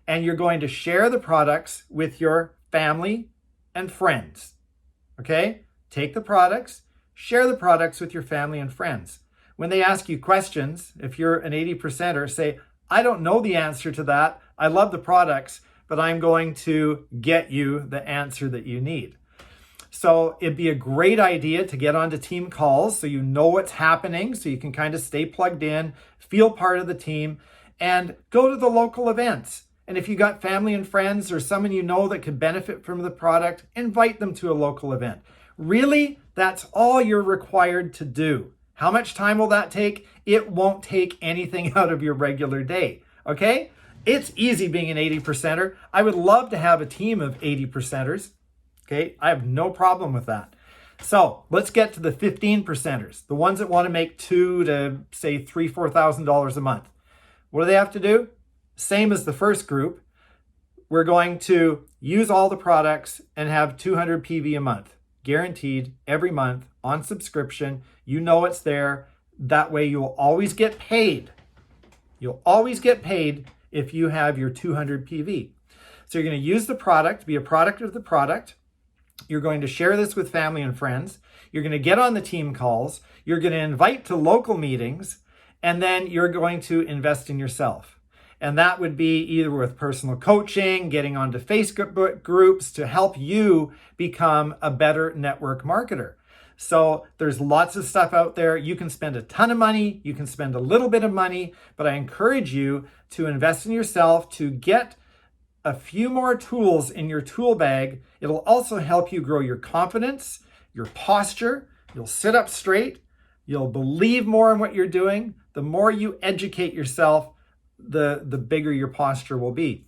And you're going to share the products with your family and friends, okay? Take the products, share the products with your family and friends. When they ask you questions, if you're an 80%er, say, I don't know the answer to that. I love the products, but I'm going to get you the answer that you need. So it'd be a great idea to get onto team calls so you know what's happening, so you can kind of stay plugged in, feel part of the team, and go to the local events. And if you got family and friends or someone you know that could benefit from the product, invite them to a local event. Really, that's all you're required to do. How much time will that take? It won't take anything out of your regular day, okay? It's easy being an 80%er. I would love to have a team of 80%ers, okay? I have no problem with that. So let's get to the 15%ers, the ones that want to make $2,000 to say $3,000, $4,000 a month. What do they have to do? Same as the first group. We're going to use all the products and have 200 PV a month, guaranteed every month on subscription. You know it's there. That way you'll always get paid. You'll always get paid if you have your 200 PV. So you're going to use the product, be a product of the product. You're going to share this with family and friends. You're going to get on the team calls. You're going to invite to local meetings. And then you're going to invest in yourself. And that would be either with personal coaching, getting onto Facebook groups to help you become a better network marketer. So there's lots of stuff out there. You can spend a ton of money. You can spend a little bit of money, but I encourage you to invest in yourself to get a few more tools in your tool bag. It'll also help you grow your confidence, your posture. You'll sit up straight. You'll believe more in what you're doing. The more you educate yourself, the bigger your posture will be.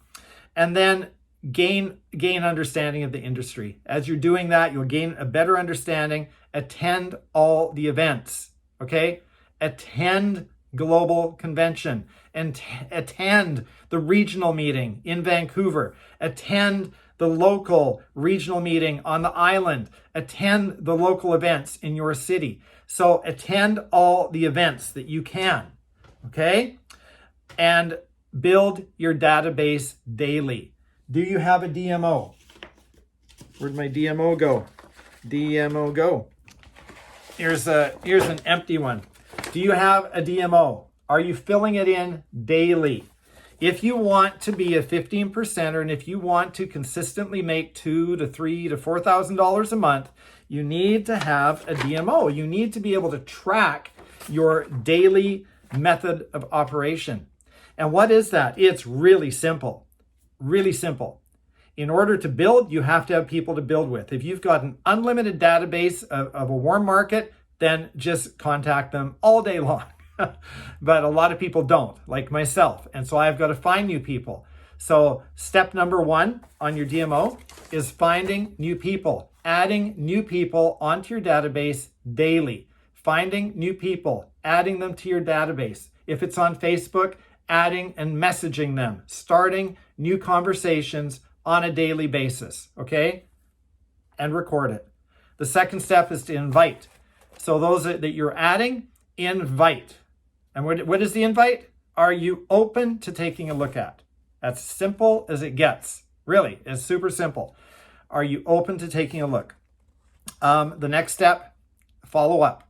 And then gain understanding of the industry. As you're doing that, you'll gain a better understanding. Attend all the events, okay? Attend global convention and attend the regional meeting in Vancouver. Attend the local regional meeting on the island. Attend the local events in your city. So attend all the events that you can, okay? And build your database daily. Do you have a DMO? Where'd my DMO go? DMO go. Here's an empty one. Do you have a DMO? Are you filling it in daily? If you want to be a 15%er and if you want to consistently make $2,000 to $3,000 to $4,000 a month, you need to have a DMO. You need to be able to track your daily method of operation. And what is that? It's really simple. Really simple. In order to build, you have to have people to build with. If you've got an unlimited database of a warm market, then just contact them all day long. But a lot of people don't, like myself. And so I've got to find new people. So step number 1 on your DMO is finding new people, adding new people onto your database daily, finding new people, adding them to your database. If it's on Facebook, adding and messaging them, starting new conversations on a daily basis, okay? And record it. The second step is to invite. So those that you're adding, invite. And what is the invite? Are you open to taking a look at? That's simple as it gets. Really, it's super simple. Are you open to taking a look? The next step, follow up.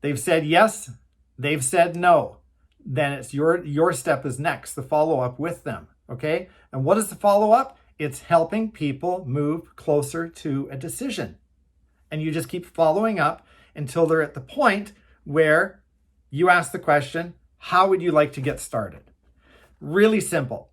They've said yes, they've said no. Then it's your step is next, the follow-up with them, okay? And what is the follow-up? It's helping people move closer to a decision. And you just keep following up until they're at the point where you ask the question, how would you like to get started? Really simple.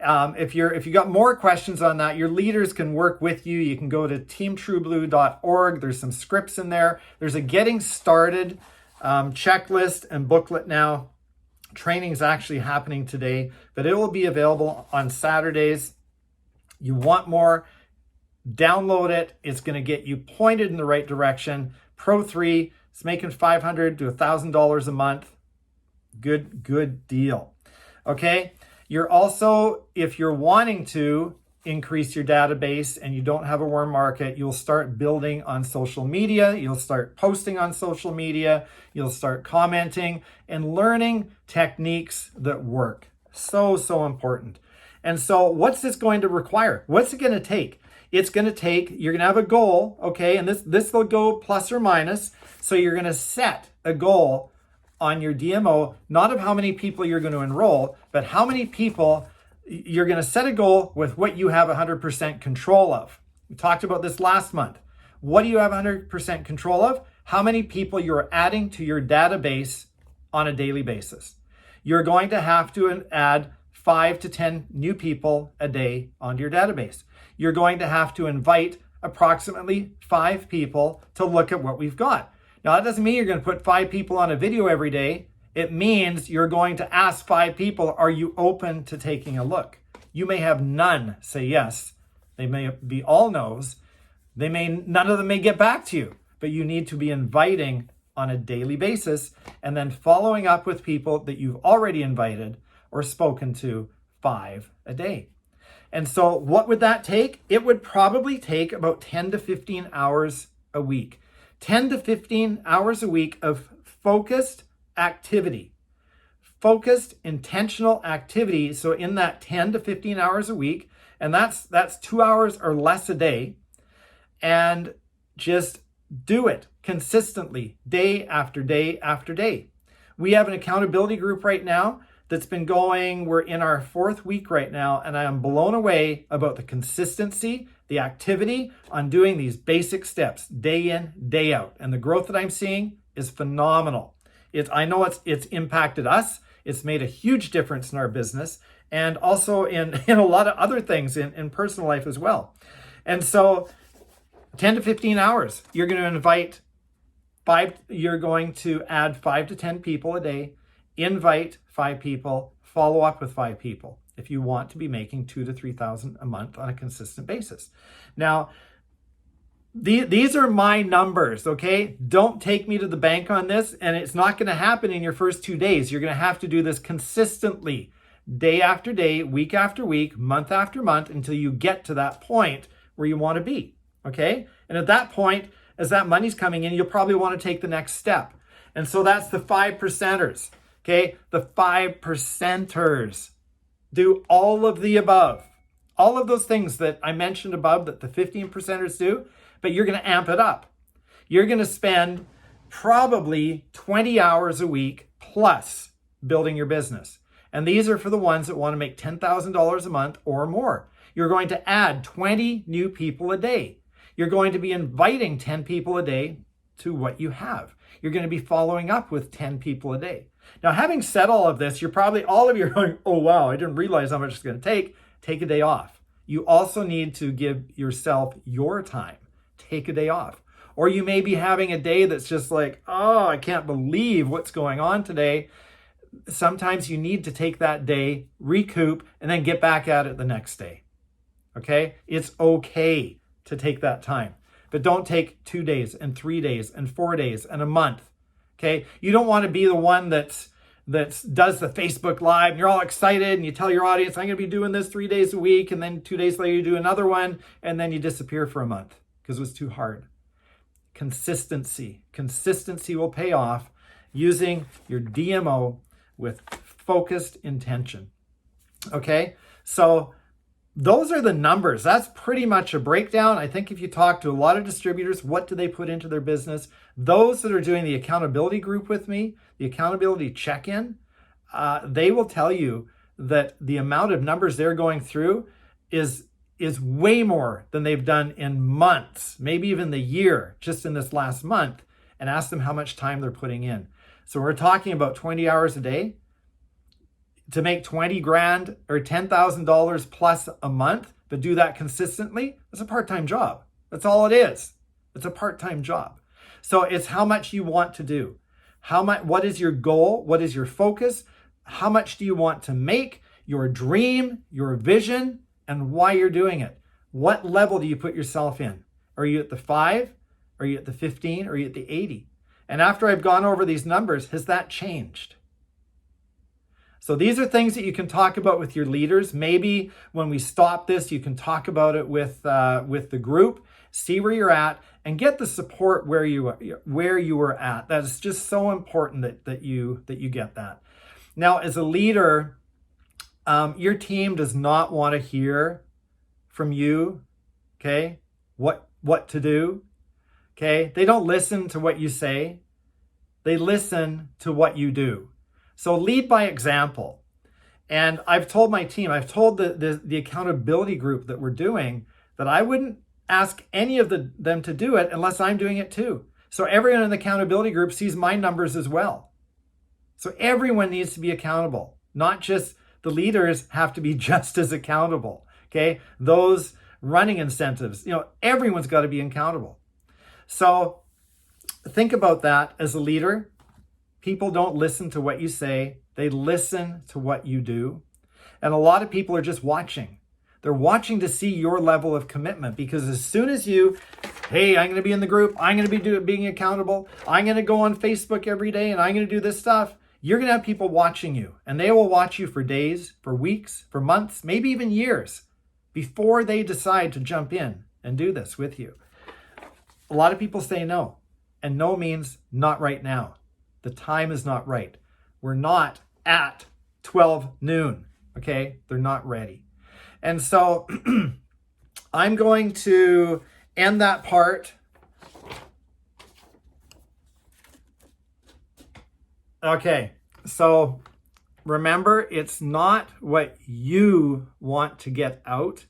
If you got more questions on that, your leaders can work with you. You can go to teamtrueblue.org. There's some scripts in there. There's a getting started checklist and booklet now. Training is actually happening today, but it will be available on Saturdays. You want more, download it. It's going to get you pointed in the right direction. Pro 3, it's making $500 to $1,000 a month. Good deal. Okay. You're also, if you're wanting to, increase your database and you don't have a warm market, you'll start building on social media, you'll start posting on social media, you'll start commenting and learning techniques that work. So, so important. And so what's this going to require? What's it going to take? It's going to take, you're going to have a goal, okay? And this will go plus or minus. So you're going to set a goal on your DMO, not of how many people you're going to enroll, but how many people you're going to set a goal with what you have 100% control of. We talked about this last month. What do you have 100% control of? How many people you're adding to your database on a daily basis. You're going to have to add 5 to 10 new people a day onto your database. You're going to have to invite approximately 5 people to look at what we've got. Now, that doesn't mean you're going to put 5 people on a video every day. It means you're going to ask 5 people, are you open to taking a look? You may have none say yes. They may be all no's. None of them may get back to you, but you need to be inviting on a daily basis and then following up with people that you've already invited or spoken to 5 a day. And so what would that take? It would probably take about 10 to 15 hours a week. 10 to 15 hours a week of focused activity. Focused, intentional activity. So in that 10 to 15 hours a week, and that's 2 hours or less a day, and just do it consistently, day after day after day. We have an accountability group right now that's been going, we're in our 4th week right now, and I am blown away about the consistency, the activity on doing these basic steps day in, day out. And the growth that I'm seeing is phenomenal. I know it's impacted us. It's made a huge difference in our business and also in a lot of other things in personal life as well. And so 10 to 15 hours, you're going to add 5 to 10 people a day, invite 5 people, follow up with 5 people if you want to be making $2,000 to $3,000 a month on a consistent basis. Now, these are my numbers, okay? Don't take me to the bank on this, and it's not going to happen in your first 2 days. You're going to have to do this consistently, day after day, week after week, month after month, until you get to that point where you want to be, okay? And at that point, as that money's coming in, you'll probably want to take the next step. And so that's the 5%ers, okay? The 5%ers do all of the above. All of those things that I mentioned above that the 15%ers do, but you're going to amp it up. You're going to spend probably 20 hours a week plus building your business. And these are for the ones that want to make $10,000 a month or more. You're going to add 20 new people a day. You're going to be inviting 10 people a day to what you have. You're going to be following up with 10 people a day. Now, having said all of this, all of you are going, oh, wow, I didn't realize how much it's going to take. Take a day off. You also need to give yourself your time. Take a day off. Or you may be having a day that's just like, oh, I can't believe what's going on today. Sometimes you need to take that day, recoup, and then get back at it the next day. Okay? It's okay to take that time. But don't take 2 days and 3 days and 4 days and a month. Okay? You don't want to be the one that does the Facebook Live and you're all excited and you tell your audience, I'm going to be doing this 3 days a week, and then 2 days later you do another one, and then you disappear for a month because it was too hard. Consistency will pay off using your DMO with focused intention. Okay, so those are the numbers. That's pretty much a breakdown. I think if you talk to a lot of distributors, what do they put into their business? Those that are doing the accountability group with me, the accountability check-in, they will tell you that the amount of numbers they're going through is way more than they've done in months, maybe even the year, just in this last month, and ask them how much time they're putting in. So we're talking about 20 hours a day. To make 20 grand or $10,000 plus a month, but do that consistently, it's a part-time job. That's all it is. It's a part-time job. So it's how much you want to do. What is your goal? What is your focus? How much do you want to make? Your dream, your vision, and why you're doing it. What level do you put yourself in? Are you at the 5? Are you at the 15? Are you at the 80? And after I've gone over these numbers, has that changed? So these are things that you can talk about with your leaders. Maybe when we stop this, you can talk about it with the group, see where you're at, and get the support where you are at. That is just so important that you get that. Now, as a leader, your team does not want to hear from you, okay? What to do, okay? They don't listen to what you say. They listen to what you do. So lead by example. And I've told my team, I've told the accountability group that we're doing that I wouldn't ask any of them to do it unless I'm doing it too. So everyone in the accountability group sees my numbers as well. So everyone needs to be accountable. Not just the leaders have to be just as accountable. Okay? Those running incentives, everyone's got to be accountable. So think about that as a leader. People don't listen to what you say. They listen to what you do. And a lot of people are just watching. They're watching to see your level of commitment, because as soon as hey, I'm going to be in the group, I'm going to be being accountable, I'm going to go on Facebook every day, and I'm going to do this stuff, you're going to have people watching you. And they will watch you for days, for weeks, for months, maybe even years before they decide to jump in and do this with you. A lot of people say no. And no means not right now. The time is not right. We're not at 12 noon, okay? They're not ready. And so I'm going to end that part. Okay, so remember, it's not what you want to get out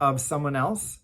of someone else.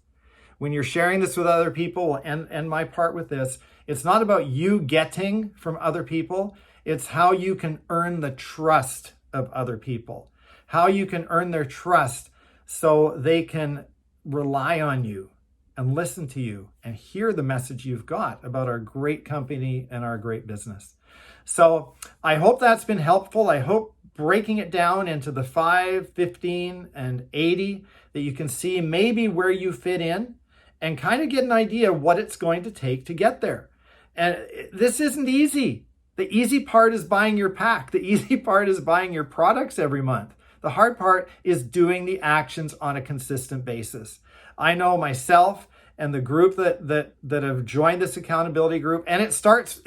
When you're sharing this with other people, and my part with this, it's not about you getting from other people. It's how you can earn the trust of other people, how you can earn their trust so they can rely on you and listen to you and hear the message you've got about our great company and our great business. So I hope that's been helpful. I hope breaking it down into the 5, 15, and 80, that you can see maybe where you fit in and kind of get an idea of what it's going to take to get there. And this isn't easy. The easy part is buying your pack. The easy part is buying your products every month. The hard part is doing the actions on a consistent basis. I know myself and the group that have joined this accountability group, and it starts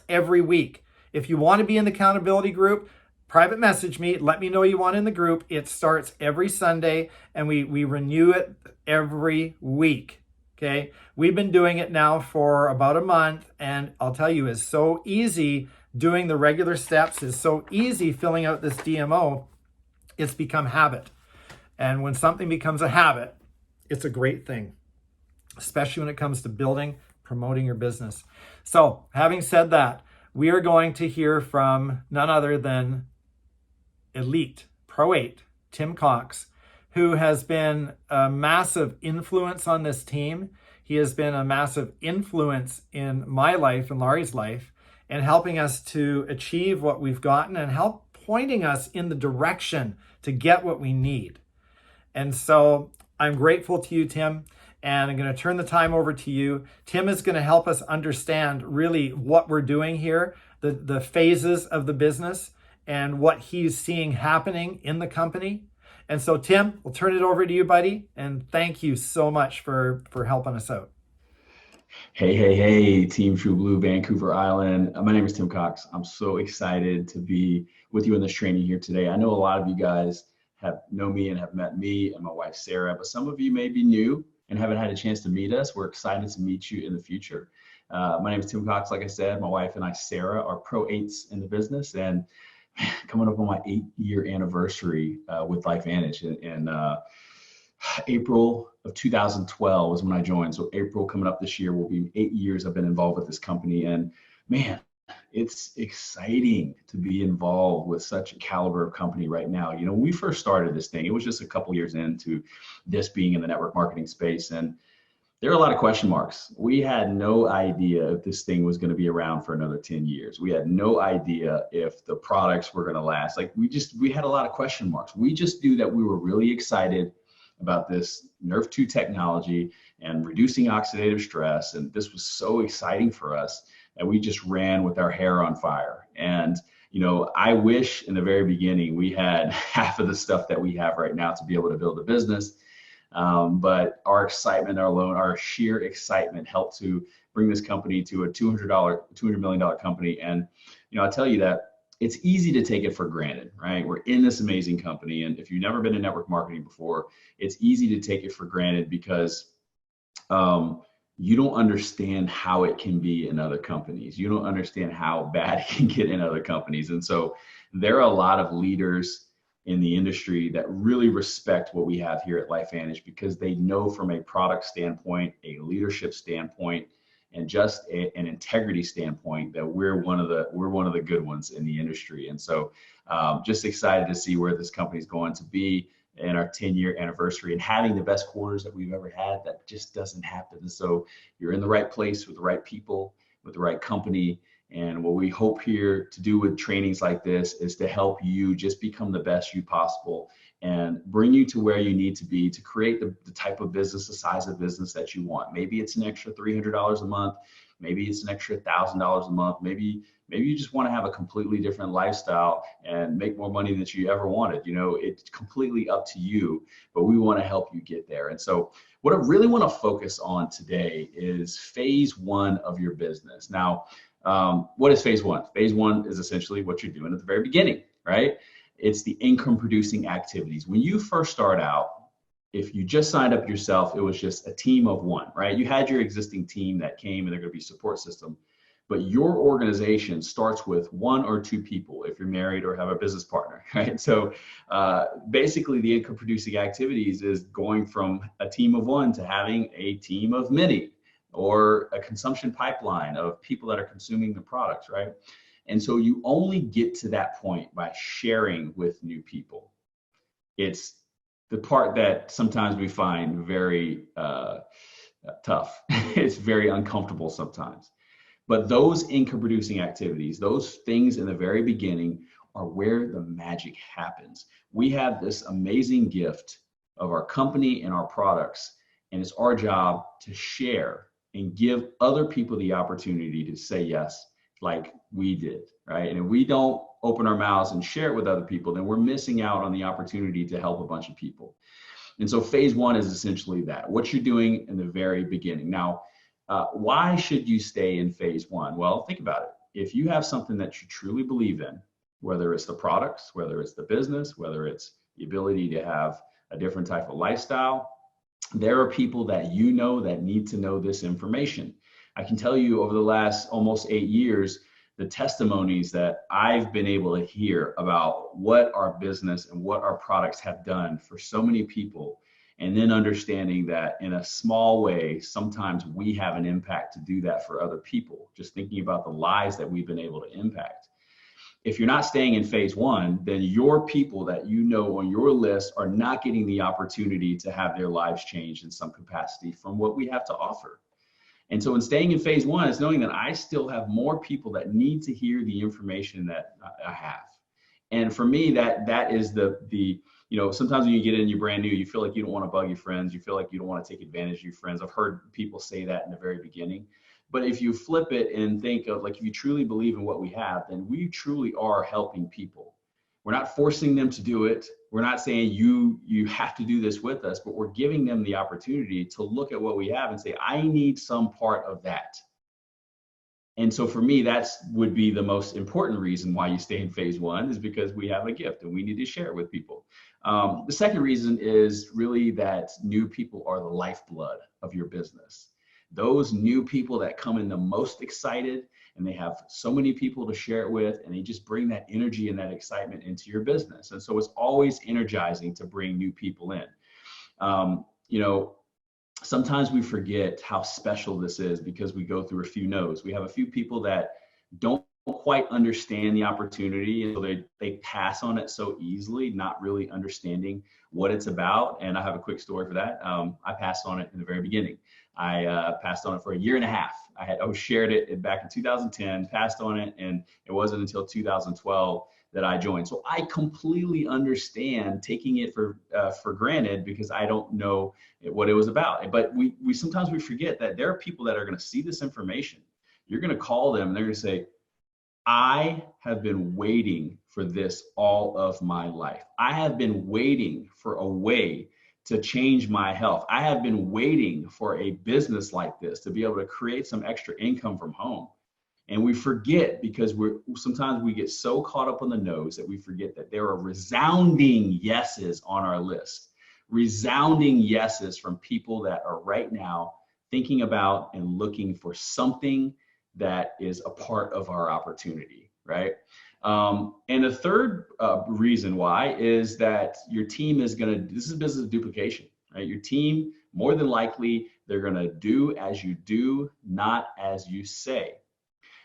every week. If you want to be in the accountability group, private message me, let me know you want in the group. It starts every Sunday, and we renew it every week. Okay, we've been doing it now for about a month, and I'll tell you, it's so easy doing the regular steps. It's so easy filling out this DMO. It's become habit. And when something becomes a habit, it's a great thing, especially when it comes to building, promoting your business. So having said that, we are going to hear from none other than Elite Pro 8, Tim Cox, who has been a massive influence on this team. He has been a massive influence in my life and Laurie's life, and helping us to achieve what we've gotten and help pointing us in the direction to get what we need. And so I'm grateful to you, Tim, and I'm going to turn the time over to you. Tim is going to help us understand really what we're doing here, the phases of the business, and what he's seeing happening in the company. And so, Tim, we'll turn it over to you, buddy. And thank you so much for helping us out. Hey, Team True Blue, Vancouver Island. My name is Tim Cox. I'm so excited to be with you in this training here today. I know a lot of you guys know me and have met me and my wife, Sarah, but some of you may be new and haven't had a chance to meet us. We're excited to meet you in the future. My name is Tim Cox. Like I said, my wife and I, Sarah, are Pro 8s in the business, and coming up on my 8-year anniversary with LifeVantage in April of 2012 was when I joined. So April coming up this year will be 8 years I've been involved with this company. And man, it's exciting to be involved with such a caliber of company right now. You know, when we first started this thing, it was just a couple years into this being in the network marketing space. And there are a lot of question marks. We had no idea if this thing was going to be around for another 10 years. We had no idea if the products were going to last. Like we had a lot of question marks. We just knew that we were really excited about this Nerf 2 technology and reducing oxidative stress. And this was so exciting for us that we just ran with our hair on fire. And I wish in the very beginning we had half of the stuff that we have right now to be able to build a business. But our excitement, our sheer excitement helped to bring this company to a $200 million company. And, I'll tell you that it's easy to take it for granted, right? We're in this amazing company. And if you've never been in network marketing before, it's easy to take it for granted because you don't understand how it can be in other companies. You don't understand how bad it can get in other companies. And so there are a lot of leaders in the industry that really respect what we have here at LifeVantage because they know from a product standpoint, a leadership standpoint, and just an integrity standpoint that we're one of the good ones in the industry. And so just excited to see where this company is going to be in our 10-year anniversary and having the best quarters that we've ever had. That just doesn't happen. And so you're in the right place with the right people, with the right company. And what we hope here to do with trainings like this is to help you just become the best you possible and bring you to where you need to be to create the type of business, the size of business that you want. Maybe it's an extra $300 a month. Maybe it's an extra $1,000 a month. Maybe you just want to have a completely different lifestyle and make more money than you ever wanted. It's completely up to you, but we want to help you get there. And so what I really want to focus on today is phase one of your business. Now, what is phase one? Phase one is essentially what you're doing at the very beginning, right? It's the income producing activities. When you first start out, if you just signed up yourself, it was just a team of one, right? You had your existing team that came and they're going to be support system, but your organization starts with one or two people if you're married or have a business partner, right? So basically the income producing activities is going from a team of one to having a team of many, or a consumption pipeline of people that are consuming the products, right? And so you only get to that point by sharing with new people. It's the part that sometimes we find very tough. It's very uncomfortable sometimes. But those income producing activities, those things in the very beginning are where the magic happens. We have this amazing gift of our company and our products, and it's our job to share and give other people the opportunity to say yes, like we did, right? And if we don't open our mouths and share it with other people, then we're missing out on the opportunity to help a bunch of people. And so phase one is essentially that, what you're doing in the very beginning. Now, why should you stay in phase one? Well, think about it. If you have something that you truly believe in, whether it's the products, whether it's the business, whether it's the ability to have a different type of lifestyle, there are people that that need to know this information. I can tell you over the last almost 8 years, the testimonies that I've been able to hear about what our business and what our products have done for so many people, and then understanding that in a small way, sometimes we have an impact to do that for other people, just thinking about the lives that we've been able to impact. If you're not staying in phase one, then your people that on your list are not getting the opportunity to have their lives changed in some capacity from what we have to offer. And so in staying in phase one, it's knowing that I still have more people that need to hear the information that I have. And for me, that is sometimes when you get in, you're brand new, you feel like you don't want to bug your friends. You feel like you don't want to take advantage of your friends. I've heard people say that in the very beginning. But if you flip it and think of if you truly believe in what we have, then we truly are helping people. We're not forcing them to do it. We're not saying you have to do this with us, but we're giving them the opportunity to look at what we have and say, I need some part of that. And so for me, that would be the most important reason why you stay in phase one, is because we have a gift and we need to share it with people. The second reason is really that new people are the lifeblood of your business. Those new people that come in the most excited, and they have so many people to share it with, and they just bring that energy and that excitement into your business. And so it's always energizing to bring new people in. Sometimes we forget how special this is because we go through a few no's. We have a few people that don't quite understand the opportunity, and so they pass on it so easily, not really understanding what it's about. And I have a quick story for that. I passed on it in the very beginning. I passed on it for a year and a half. I shared it back in 2010, passed on it, and it wasn't until 2012 that I joined. So I completely understand taking it for granted because I don't know what it was about. But we sometimes we forget that there are people that are going to see this information. You're going to call them and they're going to say, I have been waiting for this all of my life. I have been waiting for a way to change my health. I have been waiting for a business like this to be able to create some extra income from home. And we forget, because sometimes we get so caught up on the nose that we forget that there are resounding yeses on our list, resounding yeses from people that are right now thinking about and looking for something that is a part of our opportunity, right? And the third reason why is that your team is this is business of duplication, right? Your team, more than likely, they're gonna do as you do, not as you say.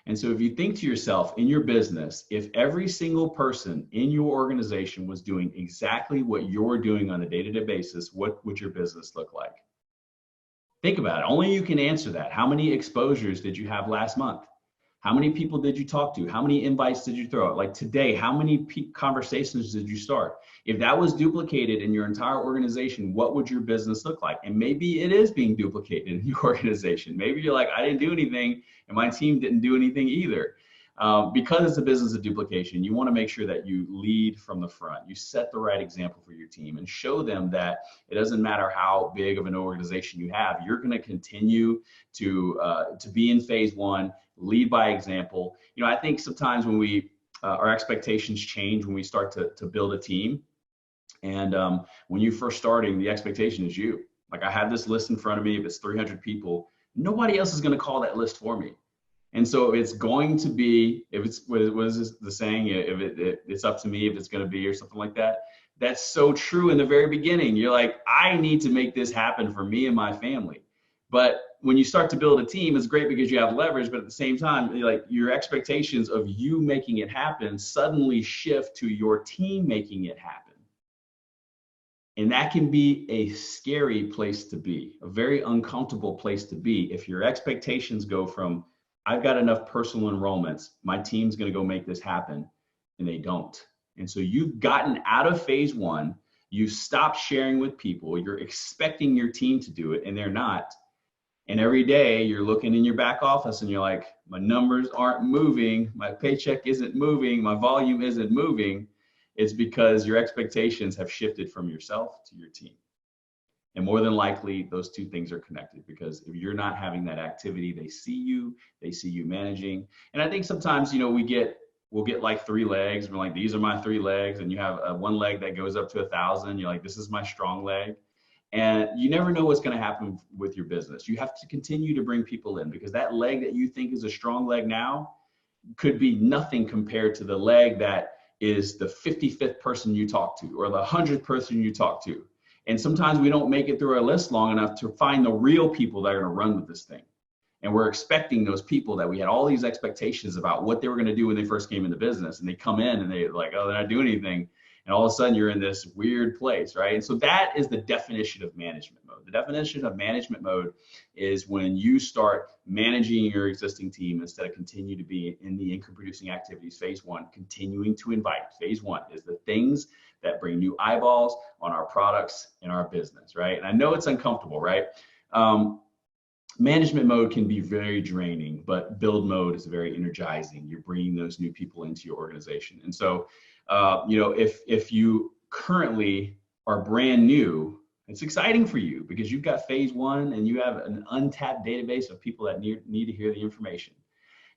And so if you think to yourself, in your business, if every single person in your organization was doing exactly what you're doing on a day-to-day basis, what would your business look like? Think about it. Only you can answer that. How many exposures did you have last month? How many people did you talk to? How many invites did you throw out? Like today, how many conversations did you start? If that was duplicated in your entire organization, what would your business look like? And maybe it is being duplicated in your organization. Maybe you're like, I didn't do anything and my team didn't do anything either. Because it's a business of duplication, you want to make sure that you lead from the front. You set the right example for your team and show them that it doesn't matter how big of an organization you have, you're going to continue to be in phase one, lead by example. You know, I think sometimes when our expectations change when we start to build a team. And when you're first starting, the expectation is you. Like, I have this list in front of me. If it's 300 people, nobody else is going to call that list for me. And so it's going to be, if it's, what is the saying? If it's up to me, if it's going to be, or something like that. That's so true in the very beginning. You're like, I need to make this happen for me and my family. But when you start to build a team, it's great because you have leverage, but at the same time, like, your expectations of you making it happen suddenly shift to your team making it happen. And that can be a scary place to be, a very uncomfortable place to be if your expectations go from, I've got enough personal enrollments, my team's going to go make this happen, and they don't. And so you've gotten out of phase one, you stopped sharing with people, you're expecting your team to do it, and they're not. And every day you're looking in your back office and you're like, my numbers aren't moving, my paycheck isn't moving, my volume isn't moving. It's because your expectations have shifted from yourself to your team. And more than likely, those two things are connected, because if you're not having that activity, they see you managing. And I think sometimes, you know, we'll get like 3 legs. We're like, these are my 3 legs. And you have one leg that goes up to 1,000. You're like, this is my strong leg. And you never know what's going to happen with your business. You have to continue to bring people in, because that leg that you think is a strong leg now could be nothing compared to the leg that is the 55th person you talk to, or the 100th person you talk to. And sometimes we don't make it through our list long enough to find the real people that are going to run with this thing. And we're expecting those people that we had all these expectations about what they were going to do when they first came into business. And they come in and they're like, oh, they're not doing anything. And all of a sudden you're in this weird place, right? And so that is the definition of management mode. The definition of management mode is when you start managing your existing team instead of continue to be in the income producing activities. Phase one, continuing to invite. Phase one is the things that bring new eyeballs on our products in our business, right? And I know it's uncomfortable, right? Management mode can be very draining, but build mode is very energizing. You're bringing those new people into your organization. And so, you know, if you currently are brand new, it's exciting for you because you've got phase one and you have an untapped database of people that need to hear the information.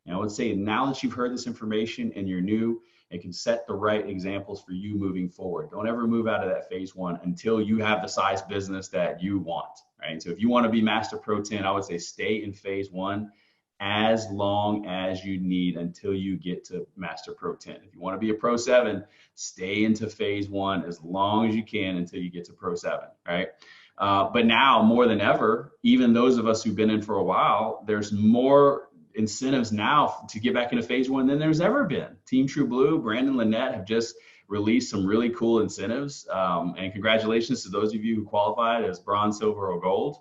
And I would say, now that you've heard this information and you're new, it can set the right examples for you moving forward. Don't ever move out of that phase one until you have the size business that you want, right? So if you want to be Master Pro 10, I would say stay in phase one as long as you need until you get to Master Pro 10. If you want to be a Pro 7, stay into phase one as long as you can until you get to Pro 7, right? But now more than ever, even those of us who've been in for a while, there's more incentives now to get back into phase one than there's ever been. Team True Blue, Brandon Lynette have just released some really cool incentives. And congratulations to those of you who qualified as bronze, silver, or gold.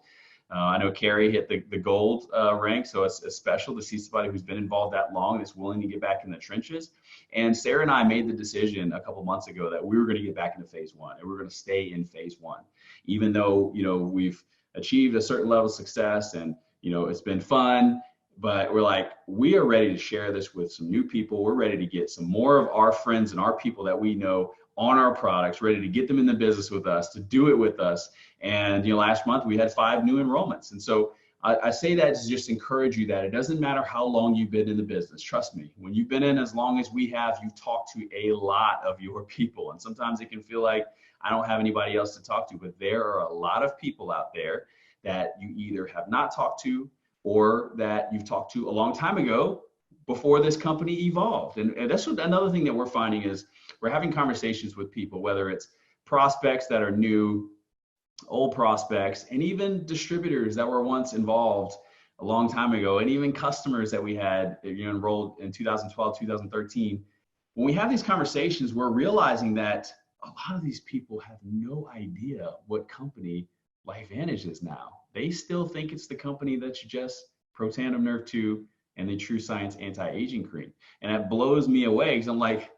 I know Carrie hit the gold rank, so it's special to see somebody who's been involved that long and is willing to get back in the trenches. And Sarah and I made the decision a couple months ago that we were going to get back into phase one, and we're going to stay in phase one, even though, you know, we've achieved a certain level of success and, you know, it's been fun. but we're like, we are ready to share this with some new people. We're ready to get some more of our friends and our people that we know on our products, ready to get them in the business with us, to do it with us. And, last month we had 5 new enrollments. And so I say that to just encourage you that it doesn't matter how long you've been in the business. Trust me, when you've been in as long as we have, you've talked to a lot of your people. And sometimes it can feel like I don't have anybody else to talk to, but there are a lot of people out there that you either have not talked to or that you've talked to a long time ago before this company evolved. And that's another thing that we're finding is we're having conversations with people, whether it's prospects that are new, old prospects, and even distributors that were once involved a long time ago, and even customers that we had enrolled in 2012, 2013. When we have these conversations, we're realizing that a lot of these people have no idea what company LifeVantage is now. They still think it's the company that's just Protandim Nerve 2 and the True Science Anti-Aging Cream. And that blows me away because I'm like,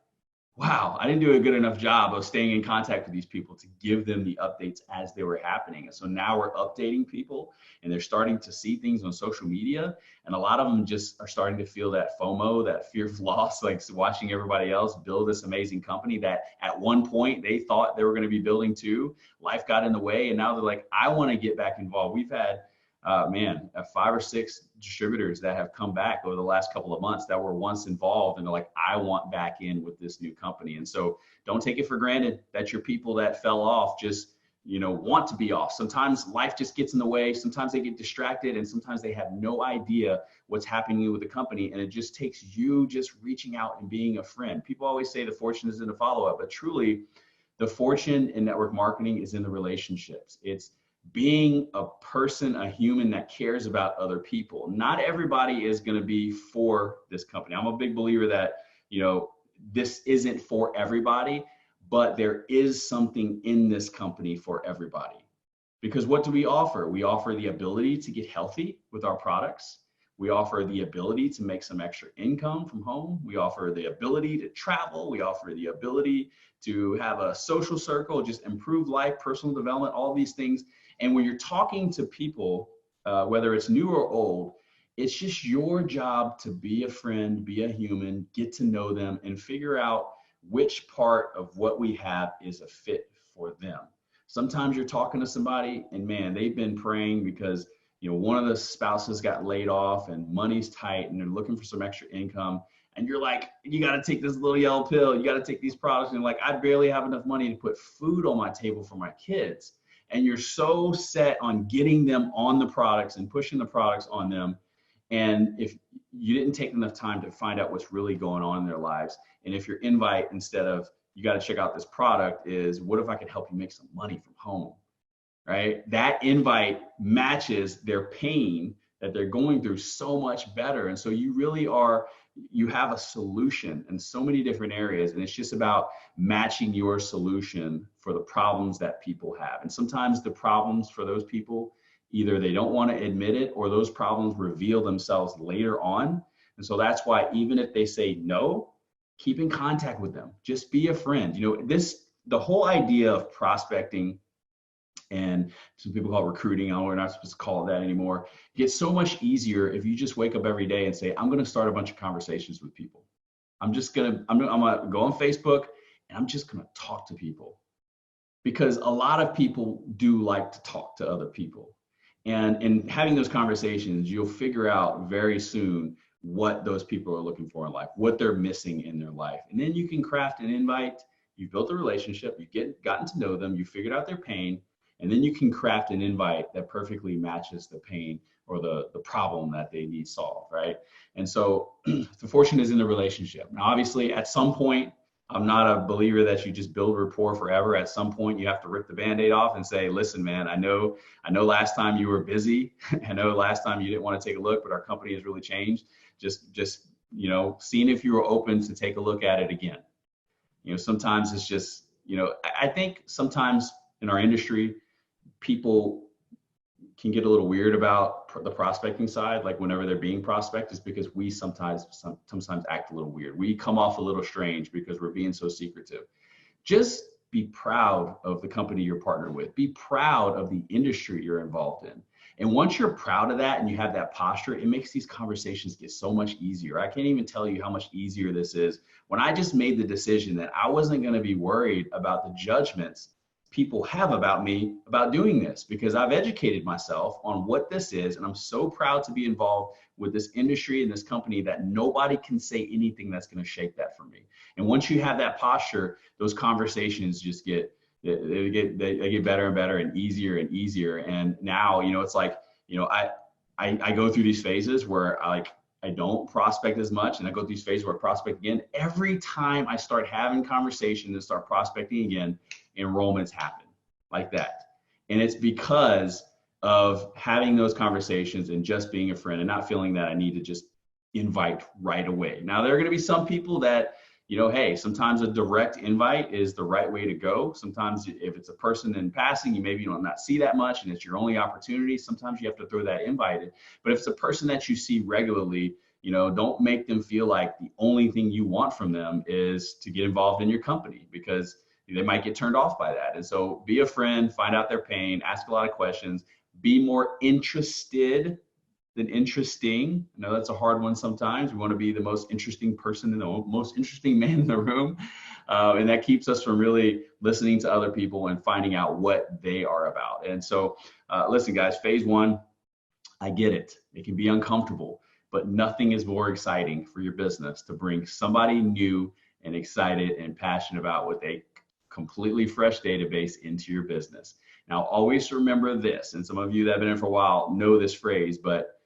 wow, I didn't do a good enough job of staying in contact with these people to give them the updates as they were happening. And so now we're updating people and they're starting to see things on social media. And a lot of them just are starting to feel that FOMO, that fear of loss, like watching everybody else build this amazing company that at one point they thought they were going to be building too. Life got in the way. And now they're like, I want to get back involved. We've had 5 or 6 distributors that have come back over the last couple of months that were once involved and they're like, I want back in with this new company. And so don't take it for granted that your people that fell off just, want to be off. Sometimes life just gets in the way. Sometimes they get distracted and sometimes they have no idea what's happening with the company. And it just takes you just reaching out and being a friend. People always say the fortune is in the follow-up, but truly the fortune in network marketing is in the relationships. It's being a person, a human that cares about other people. Not everybody is going to be for this company. I'm a big believer that, this isn't for everybody, but there is something in this company for everybody. Because what do we offer? We offer the ability to get healthy with our products. We offer the ability to make some extra income from home. We offer the ability to travel. We offer the ability to have a social circle, just improve life, personal development, all these things. And when you're talking to people, whether it's new or old, it's just your job to be a friend, be a human, get to know them, and figure out which part of what we have is a fit for them. Sometimes you're talking to somebody and man, they've been praying because one of the spouses got laid off and money's tight and they're looking for some extra income. And you're like, you got to take this little yellow pill. You got to take these products. And like, I barely have enough money to put food on my table for my kids. And you're so set on getting them on the products and pushing the products on them. And if you didn't take enough time to find out what's really going on in their lives, and if your invite, instead of you got to check out this product, is what if I could help you make some money from home, right? That invite matches their pain that they're going through so much better. And so you have a solution in so many different areas. And it's just about matching your solution for the problems that people have. And sometimes the problems for those people, either they don't want to admit it or those problems reveal themselves later on. And so that's why even if they say no, keep in contact with them. Just be a friend. The whole idea of prospecting, and some people call it recruiting. We're not supposed to call it that anymore. It gets so much easier if you just wake up every day and say, I'm going to start a bunch of conversations with people. I'm going to go on Facebook and I'm just going to talk to people, because a lot of people do like to talk to other people. And in having those conversations, you'll figure out very soon what those people are looking for in life, what they're missing in their life. And then you can craft an invite. You've built a relationship, gotten to know them, you figured out their pain, and then you can craft an invite that perfectly matches the pain or the problem that they need solved, right? And so the fortune is in the relationship. Now, obviously, at some point, I'm not a believer that you just build rapport forever. At some point, you have to rip the Band-Aid off and say, listen, man, I know last time you were busy. I know last time you didn't want to take a look, but our company has really changed. Just seeing if you were open to take a look at it again. Sometimes it's just, I think sometimes in our industry, people can get a little weird about the prospecting side. Like whenever they're being prospect, is because we sometimes act a little weird. We come off a little strange because we're being so secretive. Just be proud of the company you're partnered with. Be proud of the industry you're involved in. And once you're proud of that and you have that posture, it makes these conversations get so much easier. I can't even tell you how much easier this is. When I just made the decision that I wasn't going to be worried about the judgments people have about me about doing this, because I've educated myself on what this is. And I'm so proud to be involved with this industry and this company that nobody can say anything that's going to shake that for me. And once you have that posture, those conversations just they get better and better and easier. And now, it's like, I go through these phases where I don't prospect as much, and I go through these phases where I prospect again. Every time I start having conversations and start prospecting again, enrollments happen like that. And it's because of having those conversations and just being a friend and not feeling that I need to just invite right away. Now, there are going to be some people that, hey, sometimes a direct invite is the right way to go. Sometimes if it's a person in passing, you don't not see that much and it's your only opportunity. Sometimes you have to throw that invite in. But if it's a person that you see regularly, don't make them feel like the only thing you want from them is to get involved in your company, because they might get turned off by that. And so be a friend, find out their pain, ask a lot of questions, be more interested than interesting. I know that's a hard one sometimes. We want to be the most interesting person and the most interesting man in the room. And that keeps us from really listening to other people and finding out what they are about. And so listen, guys, phase one, I get it. It can be uncomfortable, but nothing is more exciting for your business to bring somebody new and excited and passionate about with a completely fresh database into your business. Now, always remember this, and some of you that have been in for a while know this phrase, but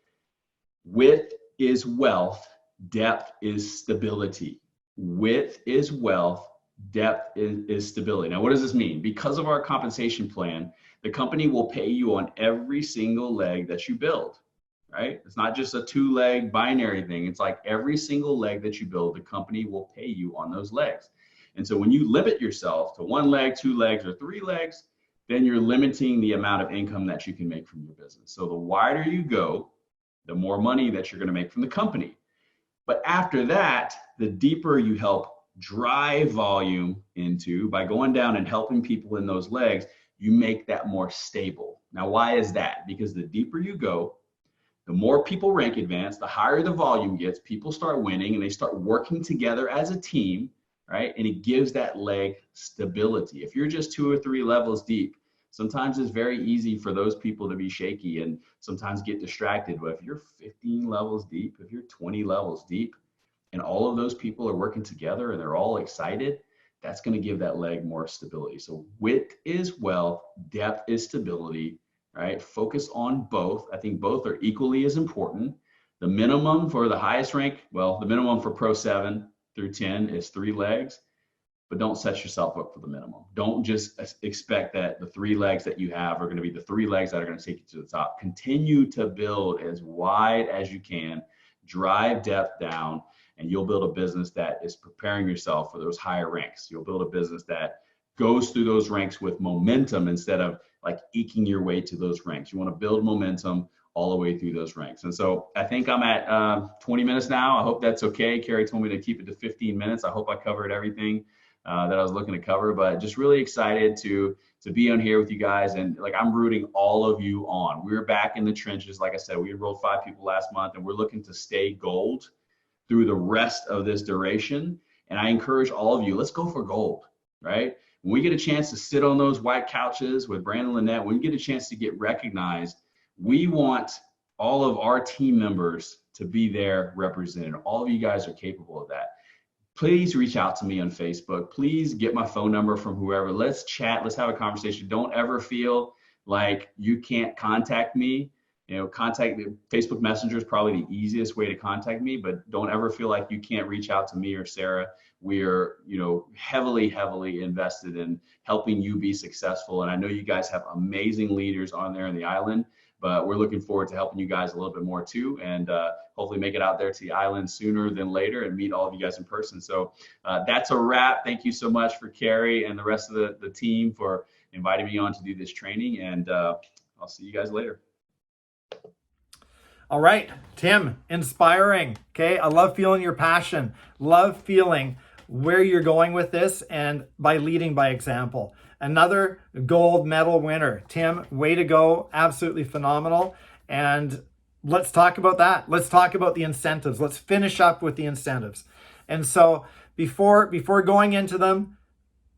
width is wealth, depth is stability. Width is wealth, depth is stability. Now, what does this mean? Because of our compensation plan, the company will pay you on every single leg that you build, right? It's not just a 2-leg binary thing. It's like every single leg that you build, the company will pay you on those legs. And so when you limit yourself to 1 leg, 2 legs, or 3 legs, then you're limiting the amount of income that you can make from your business. So the wider you go, the more money that you're going to make from the company. But after that, the deeper you help drive volume into by going down and helping people in those legs, you make that more stable. Now, why is that? Because the deeper you go, the more people rank advance, the higher the volume gets, people start winning and they start working together as a team, right? And it gives that leg stability. If you're just 2 or 3 levels deep, sometimes it's very easy for those people to be shaky and sometimes get distracted. But if you're 15 levels deep, if you're 20 levels deep, and all of those people are working together and they're all excited, that's going to give that leg more stability. So width is wealth, depth is stability, right? Focus on both. I think both are equally as important. The minimum for the highest rank, well, the minimum for Pro 7 through 10 is 3 legs, but don't set yourself up for the minimum. Don't just expect that the 3 legs that you have are going to be the 3 legs that are going to take you to the top. Continue to build as wide as you can, drive depth down, and you'll build a business that is preparing yourself for those higher ranks. You'll build a business that goes through those ranks with momentum instead of like eking your way to those ranks. You want to build momentum all the way through those ranks. And so I think I'm at 20 minutes now. I hope that's okay. Carrie told me to keep it to 15 minutes. I hope I covered everything that I was looking to cover, but just really excited to be on here with you guys. And like, I'm rooting all of you on. We're back in the trenches. Like I said, we enrolled 5 people last month and we're looking to stay gold through the rest of this duration. And I encourage all of you, let's go for gold, right? When we get a chance to sit on those white couches with Brandon Lynette, when we get a chance to get recognized, we want all of our team members to be there represented. All of you guys are capable of that. Please reach out to me on Facebook. Please get my phone number from whoever. Let's chat. Let's have a conversation. Don't ever feel like you can't contact me. Facebook Messenger is probably the easiest way to contact me, but don't ever feel like you can't reach out to me or Sarah. We are, heavily invested in helping you be successful. And I know you guys have amazing leaders on there in the island, but we're looking forward to helping you guys a little bit more too. And hopefully make it out there to the island sooner than later and meet all of you guys in person. So that's a wrap. Thank you so much for Carrie and the rest of the team for inviting me on to do this training. And I'll see you guys later. All right, Tim, inspiring. Okay, I love feeling your passion, love feeling where you're going with this, and by leading by example. another gold medal winner. Tim, way to go. Absolutely phenomenal. And let's talk about that. Let's talk about the incentives. Let's finish up with the incentives. And so before going into them,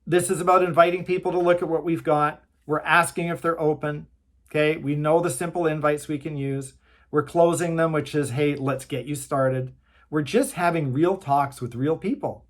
this is about inviting people to look at what we've got. We're asking if they're open. Okay, we know the simple invites we can use. We're closing them, which is, hey, let's get you started. We're just having real talks with real people.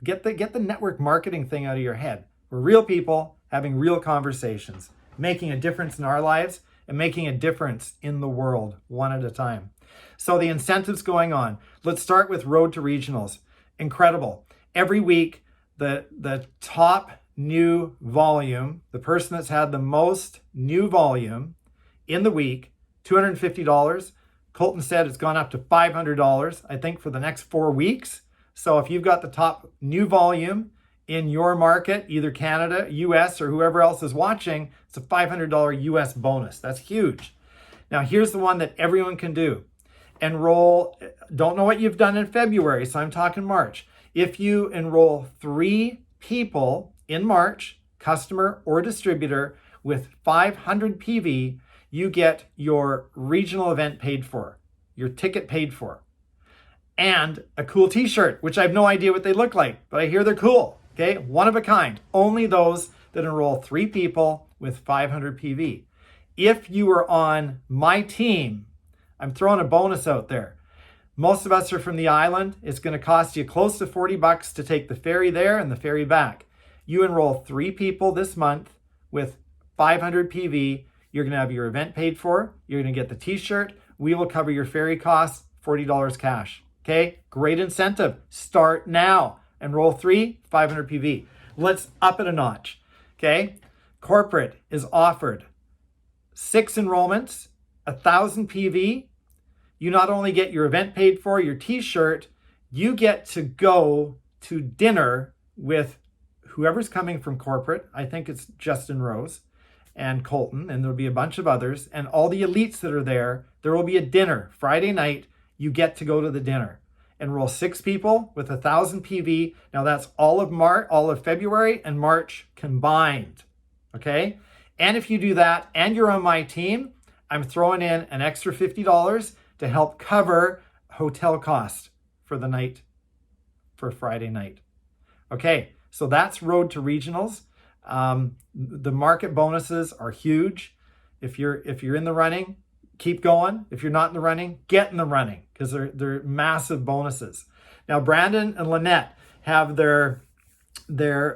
Get the network marketing thing out of your head. We're real people having real conversations, making a difference in our lives and making a difference in the world one at a time. So the incentives going on. Let's start with Road to Regionals. Incredible. Every week, the top new volume, the person that's had the most new volume in the week, $250. Colton said it's gone up to $500, I think, for the next 4 weeks. So if you've got the top new volume in your market, either Canada, US, or whoever else is watching, it's a $500 US bonus. That's huge. Now, here's the one that everyone can do. Enroll, don't know what you've done in February, so I'm talking March. If you enroll 3 people in March, customer or distributor, with 500 PV, you get your regional event paid for, your ticket paid for, and a cool t-shirt, which I have no idea what they look like, but I hear they're cool. Okay, one of a kind. Only those that enroll 3 people with 500 PV. If you are on my team, I'm throwing a bonus out there. Most of us are from the island. It's going to cost you close to $40 to take the ferry there and the ferry back. You enroll 3 people this month with 500 PV. You're going to have your event paid for. You're going to get the t-shirt. We will cover your ferry costs, $40 cash. Okay, great incentive. Start now. Enroll 3, 500 PV. Let's up it a notch. Okay, corporate is offered 6 enrollments, 1,000 PV. You not only get your event paid for, your t-shirt, you get to go to dinner with whoever's coming from corporate. I think it's Justin Rose and Colton, and there'll be a bunch of others, and all the elites that are there. There will be a dinner Friday night. You get to go to the dinner. Enroll 6 people with 1,000 PV. Now that's all of February and March combined. Okay? And if you do that and you're on my team, I'm throwing in an extra $50 to help cover hotel cost for the night, for Friday night. Okay, so that's Road to Regionals. The market bonuses are huge. If you're in the running, keep going. If you're not in the running, get in the running, because they're massive bonuses. Now, Brandon and Lynette have their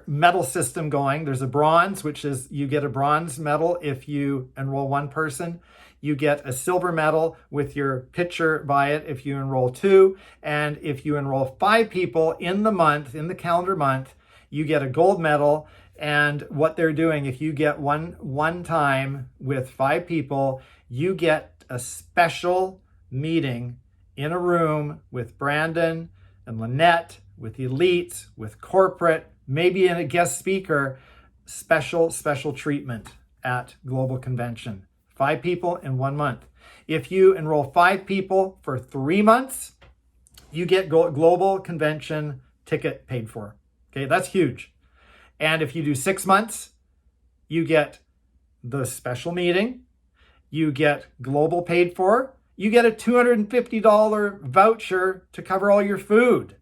medal system going. There's a bronze, which is you get a bronze medal if you enroll 1 person. You get a silver medal with your picture by it if you enroll 2. And if you enroll 5 people in the calendar month, you get a gold medal. And what they're doing, if you get one time with 5 people, you get a special meeting in a room with Brandon and Lynette, with the elites, with corporate, maybe in a guest speaker, special treatment at Global Convention. 5 people in 1 month. If you enroll 5 people for 3 months, you get Global Convention ticket paid for. Okay, that's huge. And if you do 6 months, you get the special meeting, you get global paid for, you get a $250 voucher to cover all your food.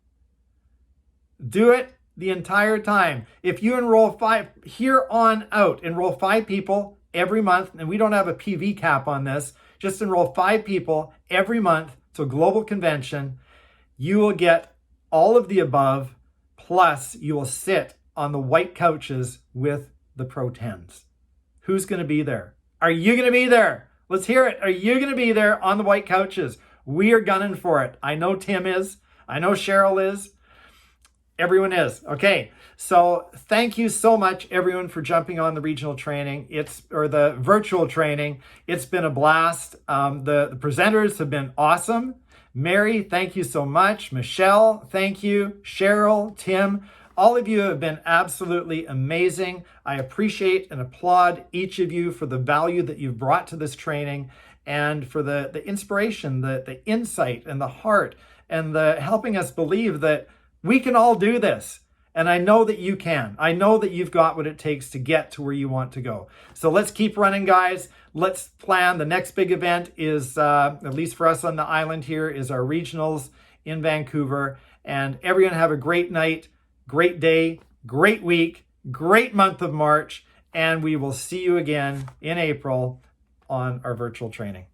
Do it the entire time. If you enroll 5, here on out, enroll 5 people every month, and we don't have a PV cap on this, just enroll 5 people every month to a Global Convention, you will get all of the above, plus you will sit on the white couches with the Pro 10s. Who's going to be there? Are you going to be there? Let's hear it. Are you going to be there on the white couches? We are gunning for it. I know Tim is. I know Cheryl is. Everyone is. Okay. So thank you so much, everyone, for jumping on the regional training. Or the virtual training. It's been a blast. The presenters have been awesome. Mary, thank you so much. Michelle, thank you. Cheryl, Tim, all of you have been absolutely amazing. I appreciate and applaud each of you for the value that you've brought to this training, and for the inspiration, the insight and the heart, and the helping us believe that we can all do this. And I know that you can. I know that you've got what it takes to get to where you want to go. So let's keep running, guys. Let's plan. The next big event is, at least for us on the island here, is our regionals in Vancouver. And everyone have a great night, great day, great week, great month of March. And we will see you again in April on our virtual training.